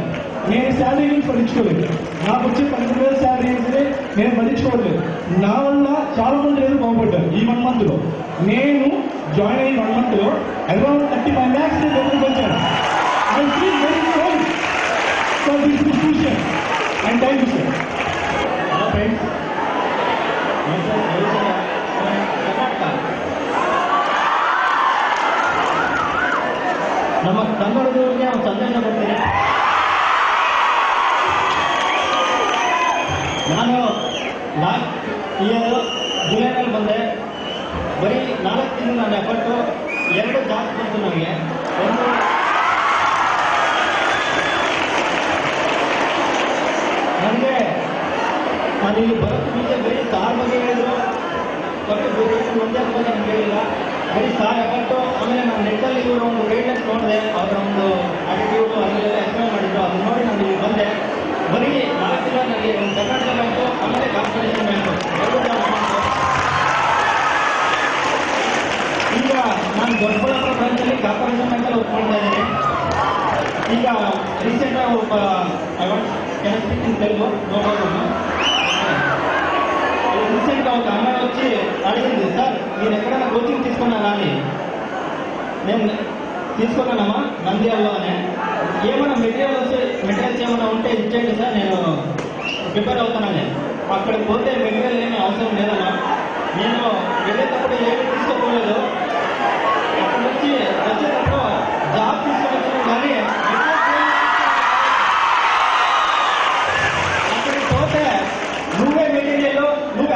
నేను శాలరీ నుంచి భరించుకోలేదు. నాకు వచ్చే 12,000 శాలరీ అయితే నేను భరించుకోలేదు. నా వల్ల చాలా మంది రైతులు బాగుపడ్డారు. ఈ 1 month లో నేను జాయిన్ అయిన 1 month లో అరౌండ్ 35 lakhs డబ్బులు వచ్చాను. I feel very proud for this institution and thank you sir. Friends ನಮ್ಮ ಕನ್ನಡದವ್ರಿಗೆ ಒಂದು ಸಂದೇಶ ಕೊಡ್ತೀನಿ. ನಾನು ಲಾಸ್ಟ್ ಇಯರ್ ಜುಲೈನಲ್ಲಿ ಬಂದೆ. ಬರೀ 4 ತಿಂಗಳು ನನ್ನ ಎಫರ್ಟು 2 ಜಾಬ್ ಬಂತು ನನಗೆ. ಒಂದು ನನಗೆ ನಾನು ಇಲ್ಲಿ ಬರೋಕ್ಕೆ ಮುಂಚೆ ಬರೀ ಸಾರ್ ಬಗ್ಗೆ ಹೇಳಿದ್ರು, ಮತ್ತು ಬೇರೆ ಒಂದೇ ಬಗ್ಗೆ ನನಗೆ ಹೇಳಿಲ್ಲ. ಬರೀ ಸಾರ್ ಎಫರ್ಟು. ಆಮೇಲೆ ನಾನು ನೆಟ್ಟಲ್ಲಿ ಇವರು ಒಂದು ಗೈಡ್ಲೈನ್ಸ್ ನೋಡಿದೆ. ಅವರ ಒಂದು ಆಟಿಟ್ಯೂಡು ಅಲ್ಲೆಲ್ಲ ಎಕ್ಸ್ಪ್ಲೇನ್ ಮಾಡಿದ್ರು. ಅದನ್ನ ನೋಡಿ ನಾನು ಇಲ್ಲಿ ಬಂದೆ. ಬರೀ 4 ತಿಂಗಳು ನನಗೆ ಒಂದು ಕರ್ನಾಟಕ ಬ್ಯಾಂಕು, ಆಮೇಲೆ ಕಾರ್ಪೊರೇಷನ್ ಬ್ಯಾಂಕು 2 ಜಾಬ್ ಬಂತು. ಈಗ ನಾನು ದೊಡ್ಡಬಳ್ಳಾಪುರ ಬ್ರಾಂಚಲ್ಲಿ ಕಾರ್ಪೊರೇಷನ್ ಬ್ಯಾಂಕಲ್ಲಿ ವರ್ಕ್ ಮಾಡ್ತಾ ಇದ್ದೀನಿ. ಈಗ ರೀಸೆಂಟಾಗಿ ಒಬ್ಬ తెలుగు నో ప్రాబ్లమ్. రీసెంట్గా ఒక అమ్మాయి వచ్చి అడిగింది, సార్ మీరు ఎక్కడైనా కోచింగ్ తీసుకున్నారా అని. నేను తీసుకున్నానమ్మా నంద్యాలలో అని. ఏమైనా మెటీరియల్స్ ఏమైనా ఉంటే ఇచ్చేయండి సార్, నేను ప్రిపేర్ అవుతానని. అక్కడికి పోతే మెటీరియల్ ఏమీ అవసరం లేదమ్మా. నేను వెళ్ళేటప్పుడు ఏమీ తీసుకోలేదు. అక్కడి నుంచి వచ్చేటప్పుడు జాబ్ తీసుకొచ్చాను, కానీ అక్కడికి పోతే నువ్వే మెటీరియల్,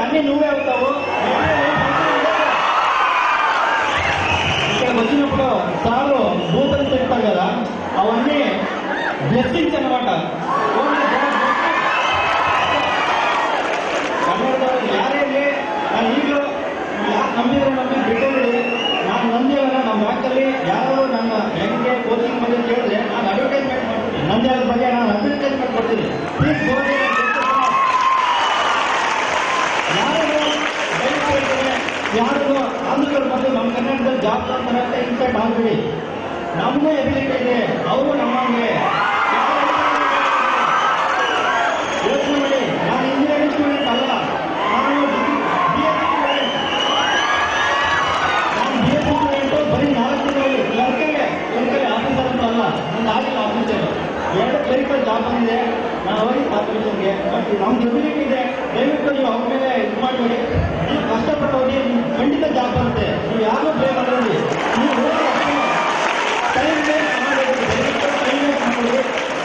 అన్నీ నువ్వే అవుతావు. ఇక్కడికి వచ్చినప్పుడు సారు భూతలు చెప్తారు కదా, అవన్నీ బ్లెస్సింగ్స్ అనమాట. ಯಾರಲ್ಲಿ ನಾನು ಈಗಲೂ ನಂಬಿದ್ರೆ ಬಿಟ್ಟಲ್ಲಿ ನಾನು ನಂದಿಯವರ ನಮ್ಮ ಬ್ಯಾಂಕಲ್ಲಿ ಯಾರು ನನ್ನ ಹೆಂಗೆ ಕೋಚಿಂಗ್ ಬಗ್ಗೆ ಕೇಳಿದ್ರೆ ನಾನು ಅಡ್ವರ್ಟೈಸ್ಮೆಂಟ್ ಮಾಡ್ತೀನಿ. ನಂದಿಯವರ ಬಗ್ಗೆ ನಾನು ಅಡ್ವರ್ಟೈಸ್ಮೆಂಟ್ ಮಾಡ್ತೀನಿ. ಪ್ಲೀಸ್ ಗೋರಿ. ಯಾರು ಆಂಧ್ರದವ್ರ ಬಂದು ನಮ್ಮ ಕರ್ನಾಟಕದಲ್ಲಿ ಜಾಬ್ ಮಾಡ್ತಾರೆ ಅಂತ ಇನ್ಸೈಟ್ ಆಗಬೇಡಿ. ನಮಗೂ ಎಬಿಲಿಟಿ ಇದೆ, ಅವರು ನಮ್ಮಂಗೆ. ಯೋಚನೆ ಮಾಡಿ, ನಾನು ಇಂಜಿನಿಯರಿಂಗ್ ಸ್ಟೂಡೆಂಟ್ ಅಲ್ಲ, ನಾನು BSc ಸ್ಟೂಡೆಂಟ್. ನಾನು BSc ಸ್ಟೂಡೆಂಟು. ಬರೀ 4 ತಿಂಗಳಲ್ಲಿ ಕ್ಲರ್ಕಲ್ಲಿ ಆಫೀಸರ್ ಅಂತ ಅಲ್ಲ, ನಂದು ಆಗಿಲ್ಲ ಆಫೀಸರ್. 2 ಕ್ಲರಿಕಲ್ ಜಾಬ್ ಬಂದಿದೆ. ನಾನು ಹೋಗಿ ಕಾರ್ಪೊರೇಷನ್ಗೆ. ಬಟ್ ನಮ್ಗೆ ಎಬಿಲಿಟಿ ಇದೆ. ದಯವಿಟ್ಟು ನೀವು ಅವ್ರ ಮೇಲೆ ಇದು ಮಾಡಬೇಡಿ. ನೀವು ಕಷ್ಟಪಟ್ಟು ಹೋಗಿ, ಖಂಡಿತ ಜಾಬ್ ಬರುತ್ತೆ. ನೀವು ಯಾರು ಬೇಗ ಮಾಡಿ, ನೀವು ಹೋಗಿ ಟೈಮ್ ವೇಸ್ಟ್ ಮಾಡಬೇಕು. ದಯವಿಟ್ಟು ಟೈಮ್ ವೇಸ್ಟ್ ಮಾಡಿ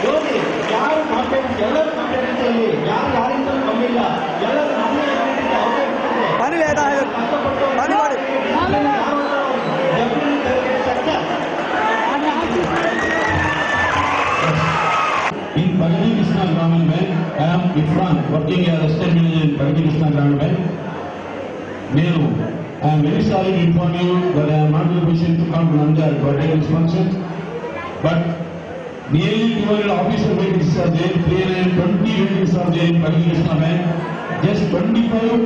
ಹೋಗಿ. ಯಾರು ಕಾಂಪಿಟೆನ್ಸ್, ಎಲ್ಲರೂ ಕಾಂಪಿಟೆನ್ಸ್ ಅಲ್ಲಿ, ಯಾರು ಯಾರಿಂದಲೂ ಕಮ್ಮಿ ಇಲ್ಲ. ಎಲ್ಲರೂ ನಮ್ಮೇ ಎಬಿಲಿಟಿ ಅವರೇ ಬಿಟ್ಟಿದೆ. ಕಷ್ಟಪಟ್ಟು In Pragati Krishna Gramin Bank, I am Ifran, working as assistant manager in Pragati Krishna Gramin Bank. I am very sorry to inform you that I am not in a position to come to Nandyal to attend this function. But nearly 200 officer vacancies are there, 320 vacancies are there in Pragati Krishna Bank. Just 25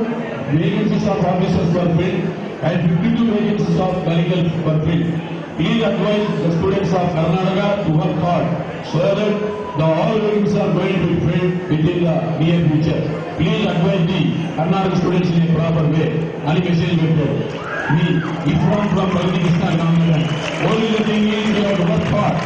vacancies of officers were filled and 52 vacancies of clerical were filled. Please advise the students of Karnataka to work hard so that the all vacancies are going to be filled within the near future. Please advise the Karnataka students in a proper way. And message better. Me, Ifran from Pragati Krishna Gramin Bank. Only the thing is you have to work hard.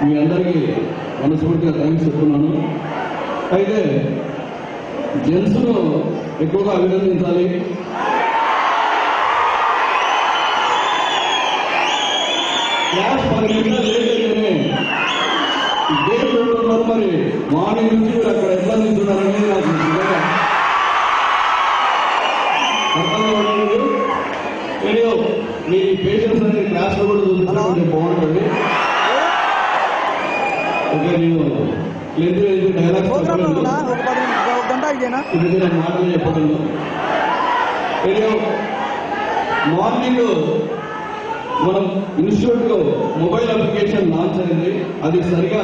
మీ అందరికీ మనస్ఫూర్తిగా thanks చెప్తున్నాను. అయితే జెంట్స్ను ఎక్కువగా అభినందించాలి. Class 10 నిమిషాలు late అయితేనే gate పెడుతున్నారు. మరి మార్నింగ్ నుంచి మీరు అక్కడ ఎట్లా నిల్చున్నారనేది నాకు నిజంగా అర్థం కావట్లేదు. ఏదో మీ పేషెన్స్ అనేది క్లాస్ లో కూడా చూపించుకుంటే బాగుంటుంది. ఓకే, నేను డైలాగ్స్ ఇది నేను మాటలు చెప్పగలను. ఏదో మార్నింగ్ మనం ఇన్స్టిట్యూట్ లో మొబైల్ అప్లికేషన్ లాంచ్ అయింది. అది సరిగా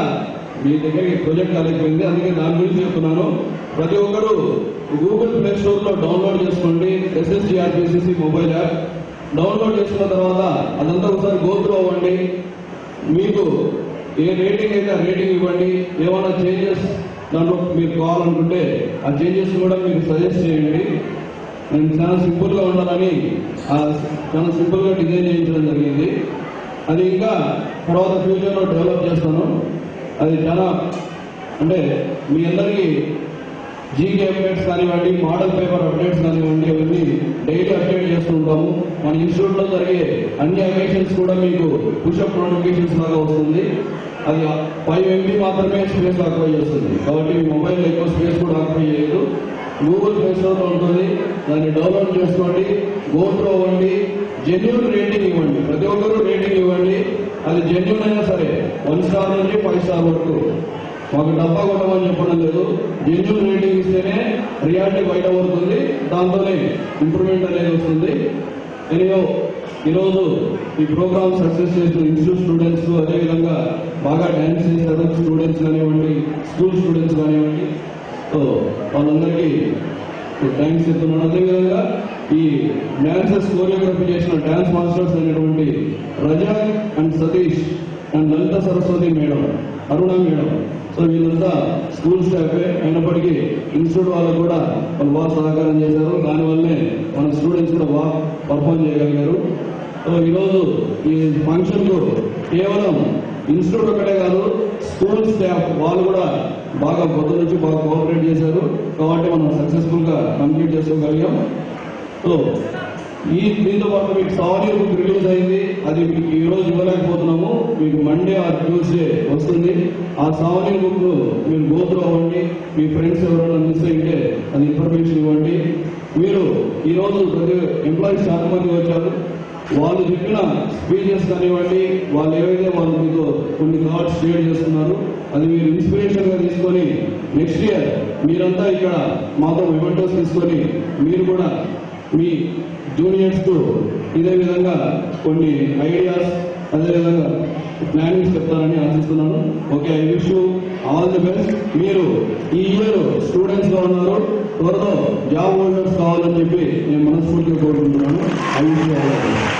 మీ దగ్గరికి ప్రొజెక్ట్ కాలేకపోయింది. అందుకే దాని గురించి చెప్తున్నాను. ప్రతి ఒక్కరూ గూగుల్ ప్లే స్టోర్ లో డౌన్లోడ్ చేసుకోండి. SSGRPCC మొబైల్ యాప్ డౌన్లోడ్ చేసుకున్న తర్వాత అదంతా ఒకసారి గో త్రూ అవ్వండి. మీకు ఏ రేటింగ్ అయితే రేటింగ్ ఇవ్వండి. ఏమైనా చేంజెస్ దాంట్లో మీరు కావాలనుకుంటే ఆ చేంజెస్ కూడా మీరు సజెస్ట్ చేయండి. నేను చాలా సింపుల్ గా ఉండాలని చాలా సింపుల్ గా డిజైన్ చేయించడం జరిగింది. అది ఇంకా తర్వాత ఫ్యూచర్ లో డెవలప్ చేస్తాను. అది చాలా అంటే మీ అందరికీ జీకే అప్డేట్స్ కానివ్వండి, మోడల్ పేపర్ అప్డేట్స్ కానివ్వండి, అవన్నీ డైలీ అప్డేట్ చేస్తూ ఉంటాము. మన ఇన్స్టిట్యూట్ లో జరిగే అన్ని అకేషన్స్ కూడా మీకు పుషప్ నోటిఫికేషన్స్ లాగా వస్తుంది. అది 5 MB మాత్రమే స్పేస్ ఆక్యుపై చేస్తుంది. కాబట్టి మీ మొబైల్ ఎక్కువ స్పేస్ కూడా ఆక్యుపై చేయదు. గూగుల్ ప్లే స్టోర్ లో ఉంటుంది. దాన్ని డౌన్లోడ్ చేసుకోండి, గో త్రూ అవ్వండి, జెన్యూన్ రేటింగ్ ఇవ్వండి. ప్రతి ఒక్కరూ రేటింగ్ ఇవ్వండి. అది జెన్యూన్ అయినా సరే 1 స్టార్ నుంచి 5 స్టార్ వరకు. మాకు డబ్బా కొట్టమని చెప్పడం లేదు. జెన్యూన్ రేటింగ్ ఇస్తేనే రియాలిటీ బయట పడుతుంది. దాంతోనే ఇంప్రూవ్మెంట్ అనేది వస్తుంది. ఎనియో ఈరోజు ఈ ప్రోగ్రామ్ సక్సెస్ చేసిన ఇన్స్టిట్యూట్ స్టూడెంట్స్, అదేవిధంగా బాగా డ్యాన్స్ చేస్తారు స్టూడెంట్స్ కానివ్వండి, స్కూల్ స్టూడెంట్స్ కానివ్వండి, సో వాళ్ళందరికీ థ్యాంక్స్ చెప్తున్నాను. అదేవిధంగా ఈ డాన్సెస్ కోరియోగ్రఫీ చేసిన డాన్స్ మాస్టర్స్ అయినటువంటి Razak and Satish and Lalitha Saraswati madam, Aruna madam, so వీళ్ళంతా స్కూల్ స్టాఫే అయినప్పటికీ ఇన్స్టిట్యూట్ వాళ్ళకు కూడా వాళ్ళు బాగా సహకారం చేశారు. దానివల్లనే మన స్టూడెంట్స్ కూడా బాగా పర్ఫామ్ చేయగలిగారు. సో ఈరోజు ఈ ఫంక్షన్ కు కేవలం ఇన్స్టిట్యూట్ ఒకటే కాదు, స్కూల్ స్టాఫ్ వాళ్ళు కూడా బాగా పొద్దు నుంచి బాగా కోఆపరేట్ చేశారు. కాబట్టి మనం సక్సెస్ఫుల్ గా కంప్లీట్ చేసుకోగలిగాం. సో దీంతో పాటు మీకు సావనీర్ బుక్ రిలీజ్ అయింది. అది మీకు ఈ రోజు ఇవ్వలేకపోతున్నాము. మీకు మండే ఆర్ ట్యూస్డే వస్తుంది. ఆ సావనీర్ బుక్ మీరు గో త్రూ అవ్వండి. మీ ఫ్రెండ్స్ ఎవరైనా మిస్ అయితే అది ఇన్ఫర్మేషన్ ఇవ్వండి. మీరు ఈ రోజు ప్రతి ఎంప్లాయీస్ చాలా మంది వచ్చారు. వాళ్ళు చెప్పిన స్పీచెస్ కానివ్వండి, వాళ్ళు ఏవైతే వాళ్ళు మీతో కొన్ని థాట్స్ షేర్ చేస్తున్నారు, అది మీరు ఇన్స్పిరేషన్ గా తీసుకొని నెక్స్ట్ ఇయర్ మీరంతా ఇక్కడ మాతో మెమెంటోస్ తీసుకొని మీరు కూడా మీ జూనియర్స్ కు ఇదే విధంగా కొన్ని ఐడియాస్, అదేవిధంగా ప్లానింగ్స్ చెప్తారని ఆశిస్తున్నాను. Okay, I wish you all the best. మీరు ఈ ఇయర్ స్టూడెంట్స్ గా ఉన్నారు, త్వరలో జాబ్ హోల్డర్స్ కావాలని చెప్పి నేను మనస్ఫూర్తిగా కోరుకుంటున్నాను. I wish you all the best.